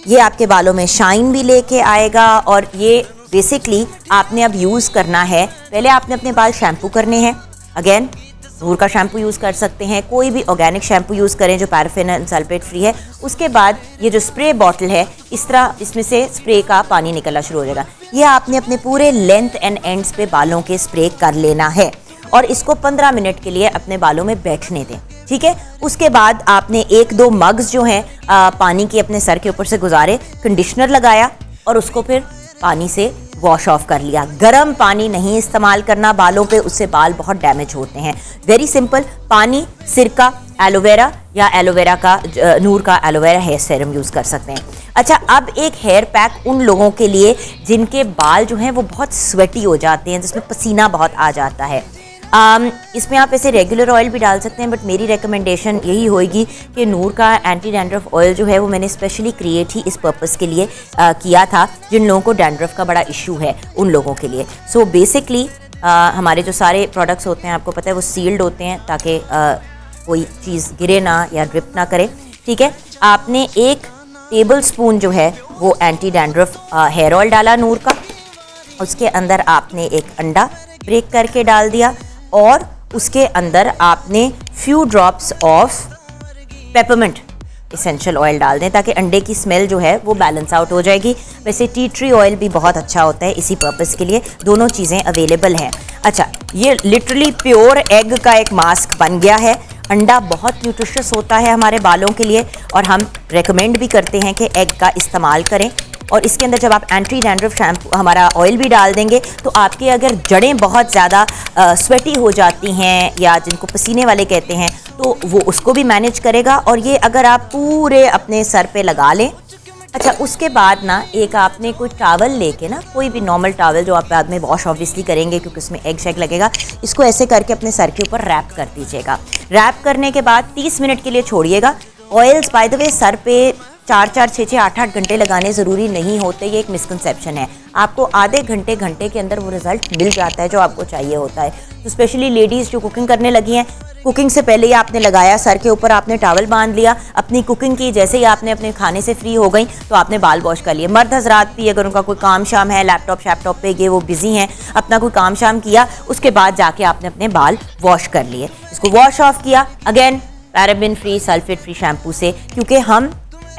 ये आपके बालों में शाइन भी लेके आएगा और ये बेसिकली आपने अब यूज़ करना है। पहले आपने अपने बाल शैम्पू करने हैं। अगेन नूर का शैम्पू यूज़ कर सकते हैं, कोई भी ऑर्गेनिक शैम्पू यूज़ करें जो पैराफिन एंड सल्फेट फ्री है। उसके बाद ये जो स्प्रे बॉटल है, इस तरह इसमें से स्प्रे का पानी निकलना शुरू हो जाएगा। ये आपने अपने पूरे लेंथ एंड एंड्स पे बालों के स्प्रे कर लेना है और इसको 15 मिनट के लिए अपने बालों में बैठने दें। ठीक है, उसके बाद आपने 1-2 मग्स जो हैं पानी के अपने सर के ऊपर से गुजारे, कंडीशनर लगाया और उसको फिर पानी से वॉश ऑफ कर लिया। गर्म पानी नहीं इस्तेमाल करना बालों पे, उससे बाल बहुत डैमेज होते हैं। वेरी सिंपल, पानी, सिरका, एलोवेरा या एलोवेरा का नूर का एलोवेरा हेयर सीरम यूज़ कर सकते हैं। अच्छा, अब एक हेयर पैक उन लोगों के लिए जिनके बाल जो हैं वो बहुत स्वेटी हो जाते हैं, जिसमें पसीना बहुत आ जाता है। इसमें आप ऐसे रेगुलर ऑयल भी डाल सकते हैं, बट मेरी रिकमेंडेशन यही होगी कि नूर का एंटी डैंड्रफ ऑयल जो है वो मैंने स्पेशली क्रिएट ही इस पर्पस के लिए किया था, जिन लोगों को डैंड्रफ का बड़ा इशू है उन लोगों के लिए। सो बेसिकली हमारे जो सारे प्रोडक्ट्स होते हैं आपको पता है वो सील्ड होते हैं ताकि कोई चीज़ गिरे ना या ड्रिप ना करे। ठीक है, आपने 1 टेबल स्पून जो है वो एंटी डैंड्रफ हेयर ऑयल डाला नूर का। उसके अंदर आपने 1 अंडा ब्रेक करके डाल दिया और उसके अंदर आपने few drops of peppermint essential oil डाल दें ताकि अंडे की स्मेल जो है वो बैलेंस आउट हो जाएगी। वैसे टी ट्री ऑयल भी बहुत अच्छा होता है इसी पर्पस के लिए, दोनों चीज़ें अवेलेबल हैं। अच्छा, ये लिटरली प्योर एग का एक मास्क बन गया है। अंडा बहुत न्यूट्रिशियस होता है हमारे बालों के लिए और हम रेकमेंड भी करते हैं कि एग का इस्तेमाल करें। और इसके अंदर जब आप एंटी डैंड्रफ शैम्पू हमारा ऑयल भी डाल देंगे तो आपके अगर जड़ें बहुत ज़्यादा स्वेटी हो जाती हैं या जिनको पसीने वाले कहते हैं तो वो उसको भी मैनेज करेगा। और ये अगर आप पूरे अपने सर पे लगा लें, अच्छा उसके बाद ना एक आपने कोई टावल लेके ना, कोई भी नॉर्मल टावल जो आप बाद में वॉश ऑब्वियसली करेंगे क्योंकि उसमें एग शेग लगेगा, इसको ऐसे करके अपने सर के ऊपर रैप कर दीजिएगा। रैप करने के बाद 30 मिनट के लिए छोड़िएगा। ऑयल्स बाय द वे सर पे 4-4, 6-6, 8-8 घंटे लगाने ज़रूरी नहीं होते, ये एक मिसकंसेप्शन है। आपको आधे घंटे के अंदर वो रिज़ल्ट मिल जाता है जो आपको चाहिए होता है। तो स्पेशली लेडीज़ जो कुकिंग करने लगी हैं, कुकिंग से पहले ही आपने लगाया, सर के ऊपर आपने टॉवल बांध लिया, अपनी कुकिंग की, जैसे ही आपने अपने खाने से फ्री हो गई तो आपने बाल वॉश कर लिए। मर्द हजरात भी अगर उनका कोई काम शाम है, लैपटॉप शैपटॉप पे ये वो बिजी हैं, अपना कोई काम शाम किया, उसके बाद जाके आपने अपने बाल वॉश कर लिए। इसको वॉश ऑफ किया again paraben free, sulphate free shampoo से, क्योंकि हम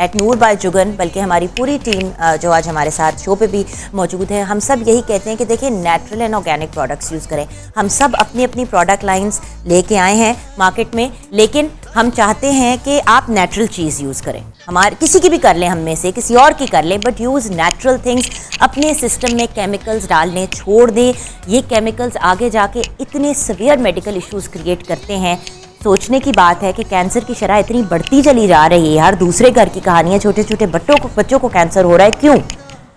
एट नूर बाय जुगन, बल्कि हमारी पूरी टीम जो आज हमारे साथ शो पे भी मौजूद है, हम सब यही कहते हैं कि देखिए natural and organic products use करें। हम सब अपनी अपनी प्रोडक्ट लाइंस लेके आए हैं मार्केट में, लेकिन हम चाहते हैं कि आप नेचुरल चीज़ यूज़ करें। हमारे किसी की भी कर लें, हम में से किसी और की कर लें, बट यूज़ नेचुरल थिंग्स। अपने सिस्टम में केमिकल्स डालने छोड़ दें। ये केमिकल्स आगे जाके इतने सीवियर मेडिकल इश्यूज़ क्रिएट करते हैं। सोचने की बात है कि कैंसर की शरह इतनी बढ़ती चली जा रही है। हर दूसरे घर की कहानियाँ, छोटे छोटे बच्चों को कैंसर हो रहा है। क्यों?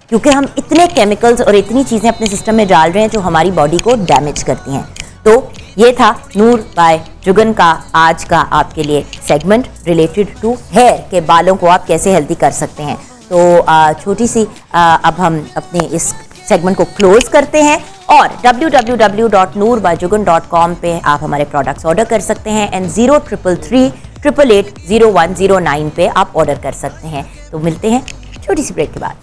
क्योंकि हम इतने केमिकल्स और इतनी चीज़ें अपने सिस्टम में डाल रहे हैं जो हमारी बॉडी को डैमेज करती हैं। तो ये था नूर बाय जुगन का आज का आपके लिए सेगमेंट रिलेटेड टू हेयर, के बालों को आप कैसे हेल्दी कर सकते हैं। तो छोटी सी अब हम अपने इस सेगमेंट को क्लोज करते हैं और www.noorbyjugan.com पे आप हमारे प्रोडक्ट्स ऑर्डर कर सकते हैं एंड 0333880109 पे आप ऑर्डर कर सकते हैं। तो मिलते हैं छोटी सी ब्रेक के बाद।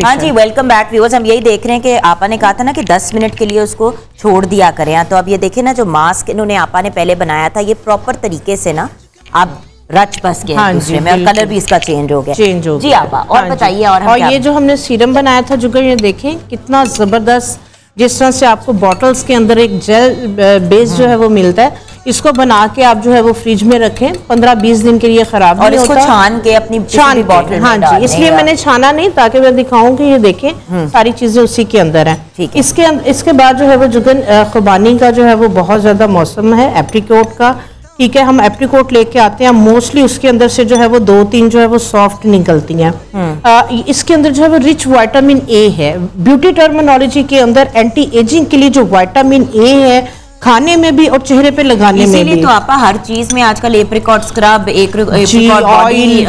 हाँ जी, वेलकम बैक व्यूअर्स। हम यही देख रहे हैं कि आपा ने कहा था ना कि 10 मिनट के लिए उसको छोड़ दिया करें। तो अब ये देखिए ना, जो मास्क इन्होंने आपा ने पहले बनाया था, ये प्रॉपर तरीके से ना आप रच बस के दूसरे में, और कलर भी इसका चेंज हो गया जी आपा। और बताइए। और ये जो हमने सीरम बनाया था जुगर, ये देखें कितना जबरदस्त, जिस तरह से आपको बॉटल्स के अंदर एक जेल बेस जो है वो मिलता है, इसको बना के आप जो है वो फ्रिज में रखें 15-20 दिन के लिए, खराब नहीं होता। और इसको छान के अपनी बॉटल, हाँ जी, इसलिए मैंने छाना नहीं, ताकि मैं दिखाऊं कि ये देखें सारी चीजें उसी के अंदर हैं। इसके बाद जो है वो जुगन खुबानी का जो है वो बहुत ज्यादा मौसम है, एप्रिकॉट का, ठीक है। हम एप्रिकॉट लेके आते हैं, मोस्टली उसके अंदर से जो है वो 2-3 जो है वो सॉफ्ट निकलती हैं। इसके अंदर जो है वो रिच विटामिन ए है। ब्यूटी टर्मिनोलॉजी के अंदर एंटी एजिंग के लिए जो विटामिन ए है, खाने में भी और चेहरे पे लगाने में भी। तो आपा हर चीज में आजकल apricot scrub, apricot oil,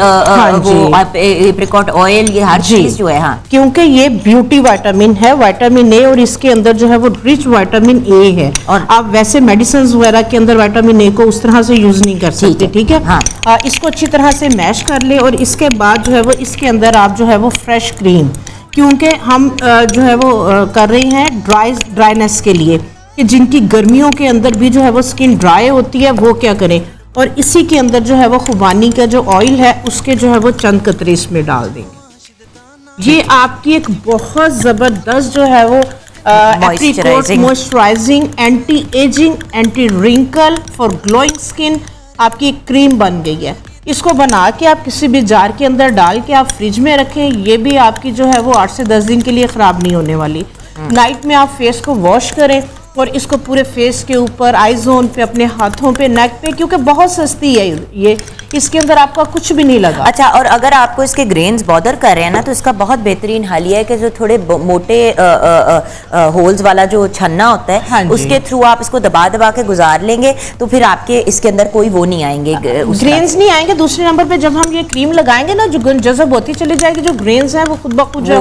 apricot oil, ये हर चीज जो है, हाँ, क्योंकि ये ब्यूटी विटामिन है, विटामिन ए, और इसके अंदर जो है वो रिच विटामिन ए है। और आप वैसे मेडिसिन वगैरह के अंदर विटामिन ए को उस तरह से यूज नहीं कर सकते, ठीक है। हाँ। इसको अच्छी तरह से मैश कर ले और इसके बाद जो है वो इसके अंदर आप जो है वो फ्रेश क्रीम, क्योंकि हम जो है वो कर रहे हैं ड्राइनेस के लिए, कि जिनकी गर्मियों के अंदर भी जो है वो स्किन ड्राई होती है, वो क्या करें। और इसी के अंदर जो है वो खुबानी का जो ऑयल है उसके जो है वो चंद कतरे इसमें डाल देंगे। ये आपकी एक बहुत ज़बरदस्त जो है वो moisturising, anti ageing, anti wrinkle for glowing skin आपकी एक क्रीम बन गई है। इसको बना के आप किसी भी जार के अंदर डाल के आप फ्रिज में रखें, ये भी आपकी जो है वो 8 से 10 दिन के लिए ख़राब नहीं होने वाली। नाइट में आप फेस को वॉश करें और इसको पूरे फेस के ऊपर, आई जोन पे, अपने हाथों पे, नेक पे, क्योंकि बहुत सस्ती है ये, इसके अंदर आपका कुछ भी नहीं लगा। अच्छा, और अगर आपको इसके ग्रेन्स बॉदर कर रहे हैं ना, तो इसका बहुत बेहतरीन हल ये है कि जो थोड़े मोटे होल्स वाला जो छन्ना होता है, हाँ, उसके थ्रू आप इसको दबा दबा के गुजार लेंगे तो फिर आपके इसके अंदर कोई वो नहीं आएंगे, ग्रेन्स नहीं आएंगे। दूसरे नंबर पे जब हम ये क्रीम लगाएंगे ना, जो जज़ब होती चली जाएगी, जो ग्रेन्स हैं वो खुद ब खुद जो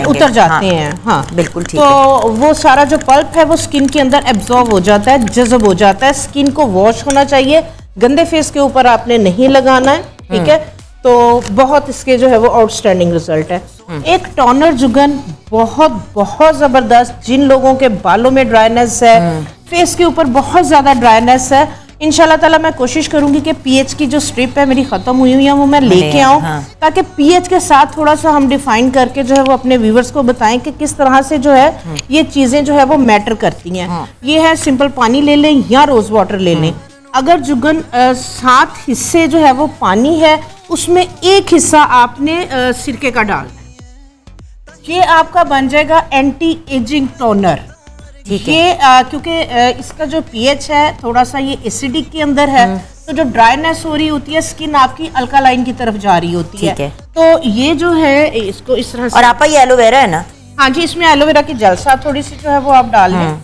उतर जाते हैं। हाँ बिल्कुल ठीक। तो वो सारा जो पल्प है वो स्किन के अंदर एब्जॉर्ब हो जाता है, जज़ब हो जाता है। स्किन को वॉश होना चाहिए, गंदे फेस के ऊपर आपने नहीं लगाना है, ठीक है। तो बहुत इसके जो है वो आउटस्टैंडिंग रिजल्ट है। एक टोनर जुगन बहुत जबरदस्त, जिन लोगों के बालों में ड्राइनेस है, फेस के ऊपर बहुत ज्यादा ड्राइनेस है, इंशाल्लाह ताला मैं कोशिश करूंगी कि पीएच की जो स्ट्रिप है मेरी ख़त्म हुई हुई है वो मैं लेके आऊँ, ताकि पीएच के साथ थोड़ा सा हम डिफाइन करके जो है वो अपने व्यूवर्स को बताएं कि किस तरह से जो है ये चीज़ें जो है वो मैटर करती हैं। ये है सिंपल पानी ले लें या रोज़ वाटर ले लें। अगर जुगन 7 हिस्से जो है वो पानी है, उसमें 1 हिस्सा आपने सिरके का डालना है। ये आपका बन जाएगा एंटी एजिंग टोनर। ये क्योंकि इसका जो पीएच है थोड़ा सा ये एसिडिक के अंदर है, तो जो ड्राइनेस हो रही होती है, स्किन आपकी अल्कालाइन की तरफ जा रही होती है। तो ये जो है इसको इस तरह से। और आपका ये एलोवेरा है ना? हाँ जी, इसमें एलोवेरा की जलसा थोड़ी सी जो है वो आप डाल लें।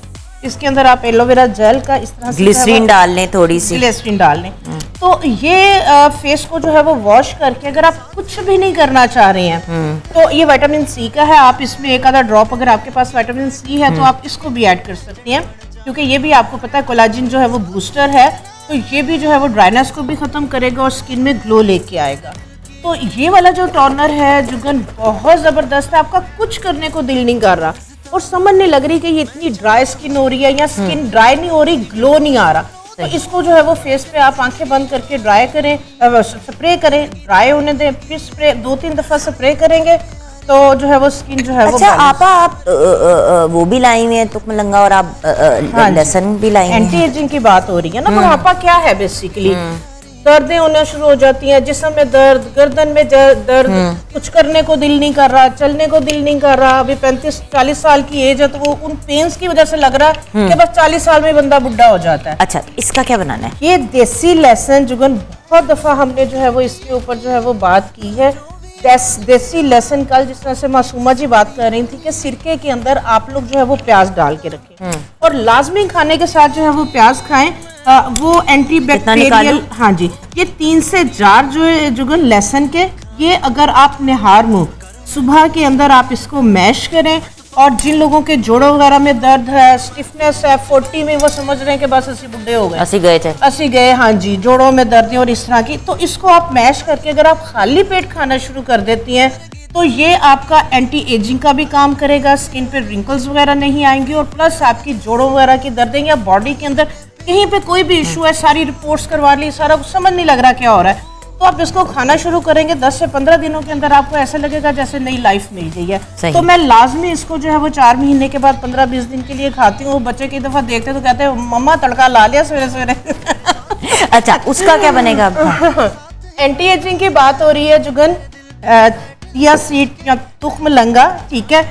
इसके अंदर आप एलोवेरा जेल का इस तरह से ग्लिसरीन डाल लें, थोड़ी सी ग्लिसरीन डाल लें। तो ये फेस को जो है वो वॉश करके, अगर आप कुछ भी नहीं करना चाह रहे हैं तो ये विटामिन सी का है, आप इसमें एक आधा ड्रॉप, अगर आपके पास विटामिन सी है तो आप इसको भी ऐड कर सकती हैं, क्योंकि ये भी आपको पता है कोलाजिन जो है वो बूस्टर है, तो ये भी जो है वो ड्राइनेस को भी खत्म करेगा और स्किन में ग्लो लेके आएगा। तो ये वाला जो टोनर है जुगन बहुत जबरदस्त है, आपका कुछ करने को दिल नहीं कर रहा और समझ नहीं लग रही कि ये इतनी ड्राई स्किन हो रही है या स्किन ड्राई नहीं हो रही, ग्लो नहीं आ रहा। तो इसको जो है वो फेस पे आप आंखें बंद करके ड्राई करें, स्प्रे करें, ड्राई होने दें, फिर स्प्रे 2-3 दफा स्प्रे करेंगे तो जो है वो स्किन जो है। अच्छा, आप वो भी लाई हुई है तुक मलंगा और आप लहसुन भी लाई हैं। एंटी एजिंग की बात हो रही है ना, बुढ़ापा क्या है बेसिकली, दर्दें होना शुरू हो जाती हैं, जिस्म में दर्द, गर्दन में दर्द, कुछ करने को दिल नहीं कर रहा, चलने को दिल नहीं कर रहा। अभी 35-40 साल की एज है तो वो उन पेन्स की वजह से लग रहा है कि बस 40 साल में बंदा बुढ़ा हो जाता है। अच्छा, इसका क्या बनाना है? ये देसी लहसुन जुगन बहुत दफा हमने जो है वो इसके ऊपर जो है वो बात की है। देसी लहसुन, कल जिस तरह से मासूमा जी बात कर रही थी कि सिरके के अंदर आप लोग जो है वो प्याज डाल के रखें और लाजमी खाने के साथ जो है वो प्याज खाएं, वो एंटी बैक्टीरियल। हाँ जी, ये 3 से 4 जो है जुगन लहसुन के, ये अगर आप निहार मुँह सुबह के अंदर आप इसको मैश करें, और जिन लोगों के जोड़ों वगैरह में दर्द है, स्टिफनेस है, 40 में वो समझ रहे हैं कि बस अस्सी बुढ़े हो गए, 80 गए, हाँ जी, जोड़ों में दर्द है और इस तरह की, तो इसको आप मैश करके अगर आप खाली पेट खाना शुरू कर देती हैं तो ये आपका एंटी एजिंग का भी काम करेगा, स्किन पे रिंकल्स वगैरह नहीं आएंगी और प्लस आपकी जोड़ों वगैरह की दर्दें या बॉडी के अंदर कहीं पे कोई भी इशू है, सारी रिपोर्ट्स करवा ली, सारा कुछ समझ नहीं लग रहा क्या हो रहा है, तो आप इसको खाना शुरू करेंगे 10 से 15 दिनों के अंदर आपको ऐसा लगेगा जैसे नई लाइफ मिल गई है। तो मैं लाजमी इसको जो है वो 4 महीने के बाद 15-20 दिन के लिए खाती हूँ। बच्चे कई दफा देखते तो कहते हैं मम्मा तड़का ला लिया सवेरे सवेरे। अच्छा, उसका क्या बनेगा? एंटी एजिंग की बात हो रही है जुगन, चिया सीड या तुख्म लंगा, ठीक है,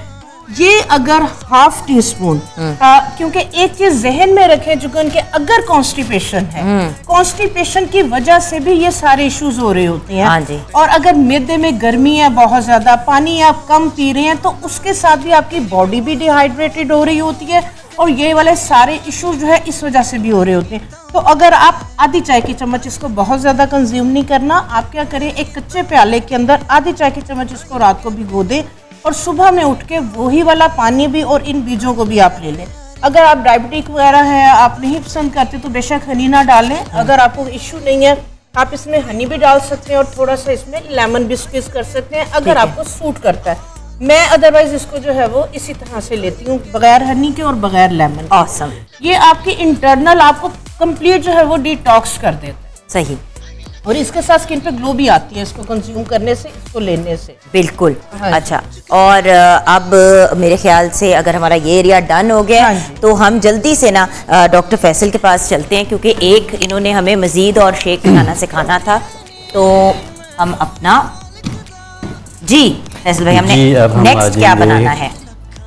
ये अगर ½ टीस्पून, क्योंकि एक चीज जहन में रखें जुगन के अगर कॉन्स्टिपेशन है, कॉन्स्टिपेशन की वजह से भी ये सारे इश्यूज हो रहे होते हैं। हाँ जी। और अगर मैदे में गर्मी है, बहुत ज्यादा पानी आप कम पी रहे हैं, तो उसके साथ भी आपकी बॉडी भी डिहाइड्रेटेड हो रही होती है और ये वाले सारे इश्यूज जो है इस वजह से भी हो रहे होते हैं। तो अगर आप आधी चाय की चम्मच, इसको बहुत ज्यादा कंज्यूम नहीं करना, आप क्या करें, एक कच्चे प्याले के अंदर आधी चाय की चम्मच इसको रात को भिगो दें और सुबह में उठ के वही वाला पानी भी और इन बीजों को भी आप ले लें। अगर आप डायबिटिक वगैरह है, आप नहीं पसंद करते तो बेशक हनी ना डालें, अगर आपको इश्यू नहीं है आप इसमें हनी भी डाल सकते हैं और थोड़ा सा इसमें लेमन भी स्क्वीज कर सकते हैं अगर आपको सूट करता है। मैं अदरवाइज इसको जो है वो इसी तरह से लेती हूँ, बगैर हनी के और बगैर लेमन। ऑसम। ये आपकी इंटरनल आपको कंप्लीट जो है वो डिटॉक्स कर देता है। सही। और इसके साथ स्किन पे ग्लो भी आती है इसको कंज्यूम करने से, इसको लेने से। बिल्कुल। अच्छा, और अब मेरे ख्याल से अगर हमारा ये एरिया डन हो गया तो हम जल्दी से ना डॉक्टर फैसल के पास चलते हैं, क्योंकि एक इन्होंने हमें मजीद और शेक बनाना सिखाना था। तो हम अपना जी फैसल भाई, हमने नेक्स्ट क्या बनाना है?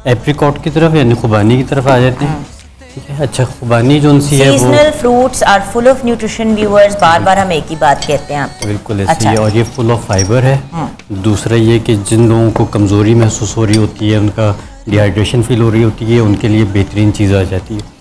एप्रिकॉट की तरफ यानी खुबानी की तरफ आ जाते हैं। ठीक है। अच्छा, खुबानी जो सी है, seasonal fruits are full of nutrition. Viewers, बार बार हम एक ही बात कहते हैं आपको। बिल्कुल ऐसे ही। और ये फुल ऑफ फाइबर है। दूसरा ये कि जिन लोगों को कमज़ोरी महसूस हो रही होती है, उनका डिहाइड्रेशन फील हो रही होती है, उनके लिए बेहतरीन चीज़ आ जाती है।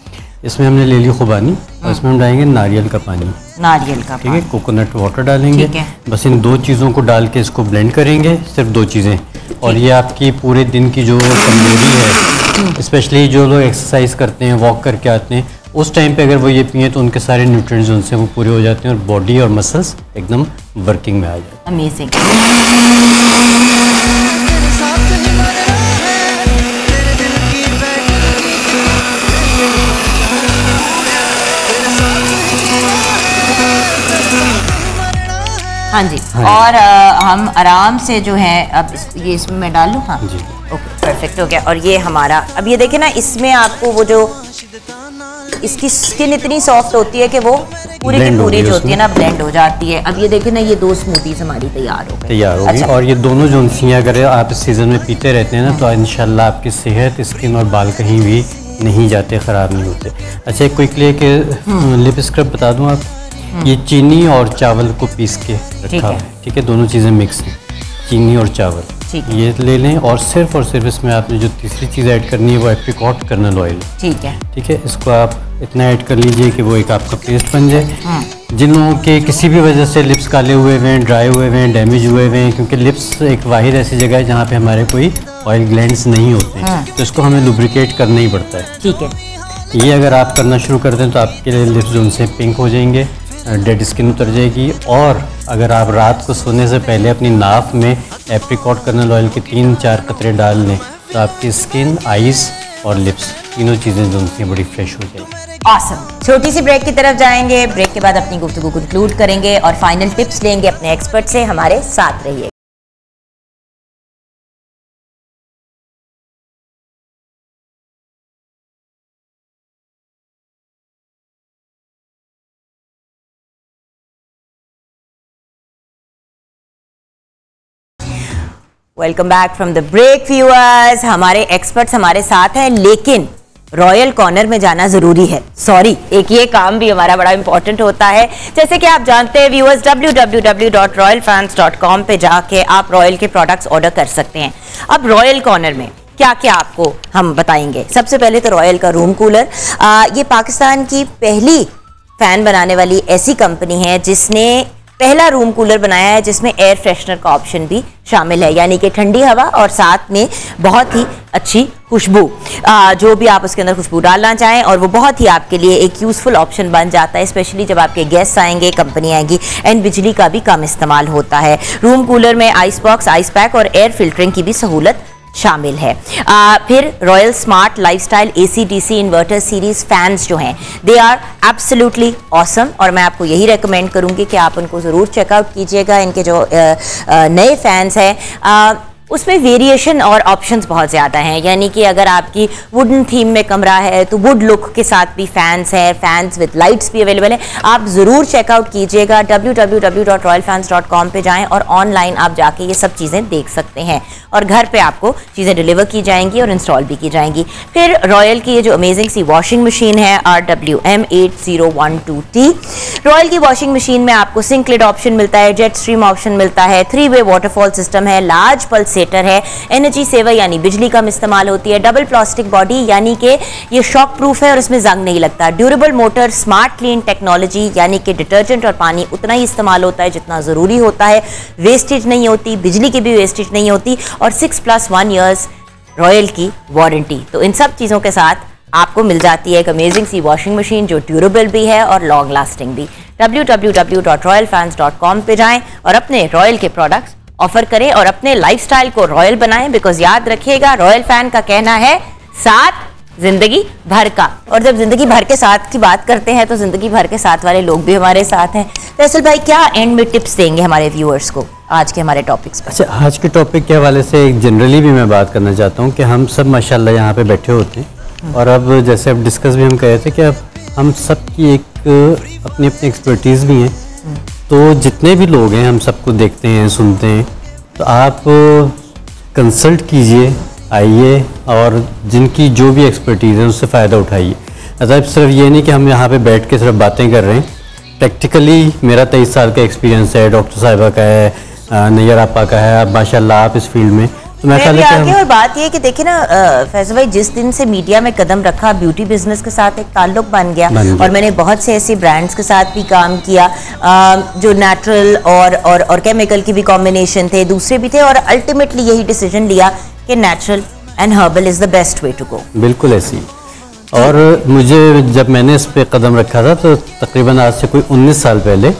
इसमें हमने ले ली खुबानी और इसमें हम डालेंगे नारियल का पानी। नारियल का, ठीक है, कोकोनट वाटर डालेंगे। बस इन 2 चीज़ों को डाल के इसको ब्लेंड करेंगे, सिर्फ 2 चीज़ें। और ये आपकी पूरे दिन की जो कमजोरी है, स्पेशली जो लोग एक्सरसाइज करते हैं, वॉक करके आते हैं, उस टाइम पे अगर वो ये पिए तो उनके सारे न्यूट्रिएंट्स उनसे वो पूरे हो जाते हैं और बॉडी और मसल्स एकदम वर्किंग में आ जाते हैं। अमेजिंग। हाँ जी, हाँ। और हम आराम से जो है अब ये इसमें मैं डाल लूँ। हाँ जी। ओके, परफेक्ट हो गया। और ये हमारा अब ये देखे ना, इसमें आपको वो जो इसकी स्किन इतनी सॉफ्ट होती है कि वो पूरी की Blend पूरी होगी जो होती है उसमें। ना ब्लेंड हो जाती है। अब ये देखे ना, ये 2 स्मूदीज हमारी तैयार हो गई। तैयार होगी। अच्छा। और ये दोनों जोंसियाँ अगर आप इस सीज़न में पीते रहते हैं ना, तो इंशाल्लाह आपकी सेहत, स्किन और बाल कहीं भी नहीं जाते, ख़राब नहीं होते। अच्छा, एक क्विकली के लिप स्क्रब बता दूं आप, ये चीनी और चावल को पीस के रखा है, ठीक है, दोनों चीज़ें मिक्स हैं, चीनी और चावल, ठीक है। ये ले लें। और सिर्फ इसमें आपने जो तीसरी चीज़ ऐड करनी है वो एप्रिकॉट कर्नल ऑयल, ठीक है। ठीक है। इसको आप इतना ऐड कर लीजिए कि वो एक आपका पेस्ट बन जाए। जिन लोगों के किसी भी वजह से लिप्स काले हुए हुए हैं, ड्राई हुए हुए हैं, डैमेज हुए हुए हैं, क्योंकि लिप्स एक वाहिद ऐसी जगह है जहाँ पे हमारे कोई ऑयल ग्लैंड्स नहीं होते हैं, तो इसको हमें लुब्रिकेट करना ही पड़ता है, ठीक है। ये अगर आप करना शुरू कर दें तो आपके लिए लिप्स जो उनसे पिंक हो जाएंगे, डेड स्किन उतर जाएगी। और अगर आप रात को सोने से पहले अपनी नाक में एप्रिकॉट कर्नल ऑयल के 3-4 कतरे डाल लें तो आपकी स्किन, आइज़ और लिप्स तीनों चीज़ें जो उनसे बड़ी फ्रेश हो जाएगी। ऑसम। छोटी सी ब्रेक की तरफ जाएंगे, ब्रेक के बाद अपनी गुफ्तगू कंक्लूड करेंगे और फाइनल टिप्स लेंगे अपने एक्सपर्ट से। हमारे साथ रहिए। Welcome back from the break viewers. हमारे एक्सपर्ट्स हमारे साथ हैं, लेकिन रॉयल कॉर्नर में जाना जरूरी है। सॉरी, एक ये काम भी हमारा बड़ा इंपॉर्टेंट होता है। जैसे कि आप जानते हैं व्यूअर्स, www.royalfans.com पे जाके आप रॉयल के प्रोडक्ट्स ऑर्डर कर सकते हैं। अब रॉयल कॉर्नर में क्या क्या आपको हम बताएंगे। सबसे पहले तो रॉयल का रूम कूलर, ये पाकिस्तान की पहली फैन बनाने वाली ऐसी कंपनी है जिसने पहला रूम कूलर बनाया है जिसमें एयर फ्रेशनर का ऑप्शन भी शामिल है, यानी कि ठंडी हवा और साथ में बहुत ही अच्छी खुशबू, जो भी आप उसके अंदर खुशबू डालना चाहें, और वो बहुत ही आपके लिए एक यूज़फुल ऑप्शन बन जाता है, स्पेशली जब आपके गेस्ट आएंगे, कंपनी आएगी, एंड बिजली का भी कम इस्तेमाल होता है। रूम कूलर में आइस बॉक्स, आइस पैक और एयर फिल्टरिंग की भी सहूलत शामिल है। फिर royal smart lifestyle AC/DC inverter series fans जो हैं, दे आर एब्सोल्युटली ऑसम, और मैं आपको यही रेकमेंड करूंगी कि आप उनको ज़रूर चेकआउट कीजिएगा। इनके जो नए फैंस हैं उसमें वेरिएशन और ऑप्शंस बहुत ज़्यादा हैं, यानी कि अगर आपकी वुडन थीम में कमरा है तो वुड लुक के साथ भी फैंस हैं, फैंस विद लाइट्स भी अवेलेबल हैं। आप ज़रूर चेकआउट कीजिएगा, www.royalfans.com पे जाएं और ऑनलाइन आप जाके ये सब चीज़ें देख सकते हैं, और घर पे आपको चीज़ें डिलीवर की जाएंगी और इंस्टॉल भी की जाएंगी। फिर रॉयल की ये जो अमेजिंग सी वॉशिंग मशीन है RWM8012T, रॉयल की वॉशिंग मशीन में आपको सिंक लिड ऑप्शन मिलता है, जेट स्ट्रीम ऑप्शन मिलता है, 3-वे वाटरफॉल सिस्टम है, लार्ज पल्स सेटर है, एनर्जी सेवर यानी बिजली कम इस्तेमाल होती है, डबल प्लास्टिक बॉडी यानी कि ये शॉक प्रूफ है और इसमें जंग नहीं लगता, durable motor, smart clean technology यानी कि डिटर्जेंट और पानी उतना ही इस्तेमाल होता है जितना ज़रूरी होता है, वेस्टेज नहीं होती, बिजली की भी वेस्टेज नहीं होती, और 6+1 ईयर्स रॉयल की वारंटी। तो इन सब चीज़ों के साथ आपको मिल जाती है एक अमेजिंग सी वॉशिंग मशीन जो ड्यूरेबल भी है और लॉन्ग लास्टिंग भी। www.royalfans.com पे जाएं और अपने रॉयल के प्रोडक्ट्स ऑफर करें और अपने लाइफस्टाइल को रॉयल बनाएं, बिकॉज याद रखिएगा रॉयल फैन का कहना है साथ जिंदगी भर का, और जब जिंदगी भर के साथ की बात करते हैं तो जिंदगी भर के साथ वाले लोग भी हमारे साथ हैं। फैसल भाई, क्या एंड में टिप्स देंगे हमारे व्यूअर्स को आज के हमारे टॉपिक्स पर? अच्छा, आज के टॉपिक के हवाले से जनरली भी मैं बात करना चाहता हूँ कि हम सब माशाल्लाह यहाँ पे बैठे होते हैं, और अब जैसे अब डिस्कस भी हम कह रहे थे कि अब हम सब की एक अपनी अपनी एक्सपर्टीज़ भी हैं, तो जितने भी लोग हैं हम सबको देखते हैं, सुनते हैं, तो आप कंसल्ट कीजिए, आइए और जिनकी जो भी एक्सपर्टीज़ है उससे फ़ायदा उठाइए। मतलब सिर्फ ये नहीं कि हम यहाँ पे बैठ के सिर्फ बातें कर रहे हैं, प्रैक्टिकली मेरा 23 साल का एक्सपीरियंस है, डॉक्टर साहिबा का है, नैयर आपा का है, अब माशाल्लाह आप इस फील्ड में, तो मैं ख्याल है। और बात ये कि देखिए ना फैसल भाई, जिस दिन से मीडिया में कदम रखा, ब्यूटी बिजनेस के साथ एक ताल्लुक बन गया, और मैंने बहुत से ऐसे ब्रांड्स के साथ भी काम किया जो नेचुरल और केमिकल की भी कॉम्बिनेशन थे, दूसरे भी थे, और अल्टीमेटली यही डिसीजन लिया कि natural and herbal is the best way to go. बिल्कुल ऐसी। और मुझे जब मैंने इस पे कदम रखा था तो तकरीबन आज से कोई 19 साल पहले,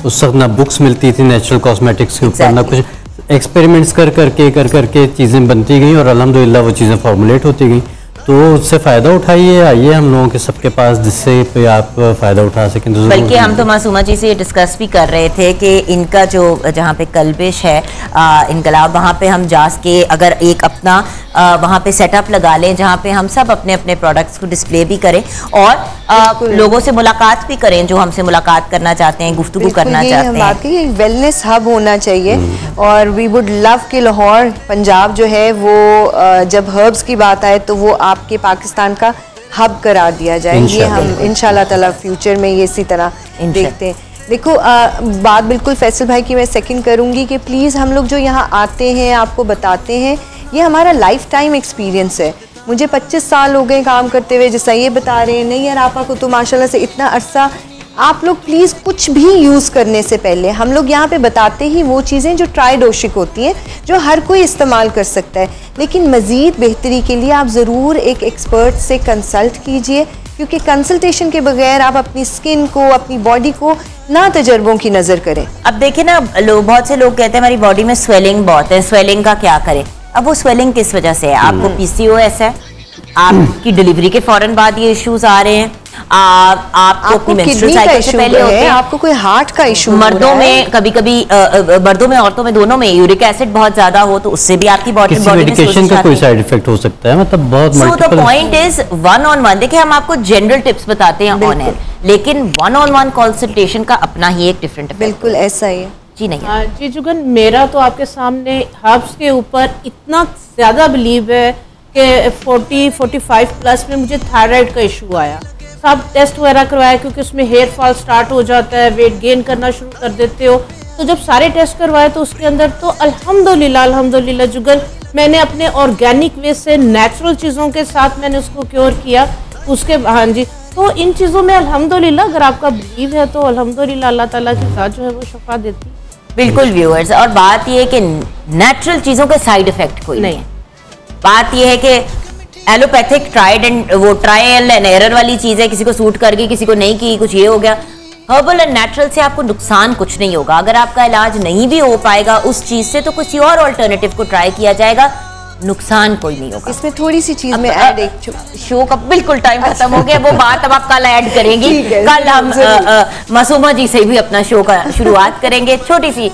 उस वक्त ना बुक्स मिलती थी नेचुरल कॉस्मेटिक्स के ऊपर, ना कुछ, एक्सपेरिमेंट्स कर करके चीज़ें बनती गई और अल्हम्दुलिल्लाह वो चीज़ें फॉर्मुलेट होती गई। तो उससे फ़ायदा उठाइए, आइए हम लोगों के सबके पास, जिससे पे आप फ़ायदा उठा सकें। तो बल्कि हम तो मासूमा जी से ये डिस्कस भी कर रहे थे कि इनका जो जहाँ पे कल्बिश है इनकलाब, वहाँ पे हम जा के अगर एक अपना वहाँ पे सेटअप लगा लें जहाँ पे हम सब अपने अपने प्रोडक्ट्स को डिस्प्ले भी करें और लोगों से मुलाकात भी करें जो हमसे मुलाकात करना चाहते हैं, गुफ्तगू करना चाहते हैं। बाकी एक वेलनेस हब होना चाहिए और वी वुड लव कि लाहौर पंजाब जो है वो जब हर्ब्स की बात आए तो वो आपके पाकिस्तान का हब करार दिया जाए। ये हम इंशाल्लाह ताला फ्यूचर में ये इसी तरह देखते हैं। देखो बात बिल्कुल फैसल भाई की मैं सेकंड करूंगी कि प्लीज़ हम लोग जो यहाँ आते हैं आपको बताते हैं, ये हमारा लाइफ टाइम एक्सपीरियंस है। मुझे 25 साल हो गए काम करते हुए, जैसा ये बता रहे हैं। नहीं यार आपा को तो माशाल्लाह से इतना अरसा। आप लोग प्लीज़ कुछ भी यूज़ करने से पहले हम लोग यहाँ पे बताते ही वो चीज़ें जो ट्राई डोशिक होती हैं, जो हर कोई इस्तेमाल कर सकता है, लेकिन मज़ीद बेहतरी के लिए आप ज़रूर एक एक्सपर्ट से कंसल्ट कीजिए, क्योंकि कंसल्टेशन के बगैर आप अपनी स्किन को, अपनी बॉडी को ना तजर्बों की नज़र करें। अब देखें ना, बहुत से लोग कहते हैं हमारी बॉडी में स्वेलिंग बहुत है, स्वेलिंग का क्या करें। अब वो स्वेलिंग किस वजह से है? आपको PCOS है, आपकी डिलीवरी के फौरन बाद ये इश्यूज आ रहे हैं, आपको मेंस्ट्रुअल साइकिल से पहले होते हैं, आपको कोई हार्ट का इशू, मर्दों में कभी कभी मर्दों में औरतों में दोनों में यूरिक एसिड बहुत ज्यादा हो तो उससे भी आपकी बॉडी मेडिकेशन का कोई साइड इफेक्ट हो सकता है, मतलब बहुत multiple. The point is 1-on-1। देखिए हम आपको जनरल टिप्स बताते हैं ऑन एयर, लेकिन 1-on-1 कंसल्टेशन का अपना ही एक डिफरेंट इफेक्ट। बिल्कुल ऐसा ही है जी। नहीं जी जुगन, मेरा तो आपके सामने हर्ब्स के ऊपर इतना ज़्यादा बिलीव है कि 40-45 प्लस में मुझे थायराइड का इशू आया। सब टेस्ट वगैरह करवाया क्योंकि उसमें हेयर फॉल स्टार्ट हो जाता है, वेट गेन करना शुरू कर देते हो। तो जब सारे टेस्ट करवाए तो उसके अंदर तो अल्हम्दुलिल्लाह जुगल मैंने अपने ऑर्गेनिक वे से नेचुरल चीज़ों के साथ मैंने उसको क्योर किया। उसके हाँ जी, तो इन चीज़ों में अल्हम्दुलिल्लाह अगर आपका बिलीव है तो अल्हम्दुलिल्लाह अल्लाह ताला की ज़ात जो है वो शफा देती है। बिल्कुल व्यूअर्स, और बात ये है कि नेचुरल चीज़ों के साइड इफेक्ट कोई नहीं है। बात ये है कि एलोपैथिक ट्रायल एंड एरर वाली चीज़ है, किसी को सूट कर गई, किसी को नहीं की, कुछ ये हो गया। हर्बल एंड नेचुरल से आपको नुकसान कुछ नहीं होगा। अगर आपका इलाज नहीं भी हो पाएगा उस चीज़ से तो किसी और अल्टरनेटिव को ट्राई किया जाएगा, नुकसान कोई नहीं होगा। इसमें थोड़ी सी चीज में ऐड, एक शो का बिल्कुल टाइम खत्म हो गया, वो बात अब आप कल ऐड करेंगी। कल हम मासूमा जी से भी अपना शो का शुरुआत करेंगे। छोटी सी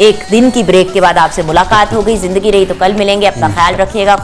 एक दिन की ब्रेक के बाद आपसे मुलाकात हो गई। जिंदगी रही तो कल मिलेंगे। अपना ख्याल रखिएगा।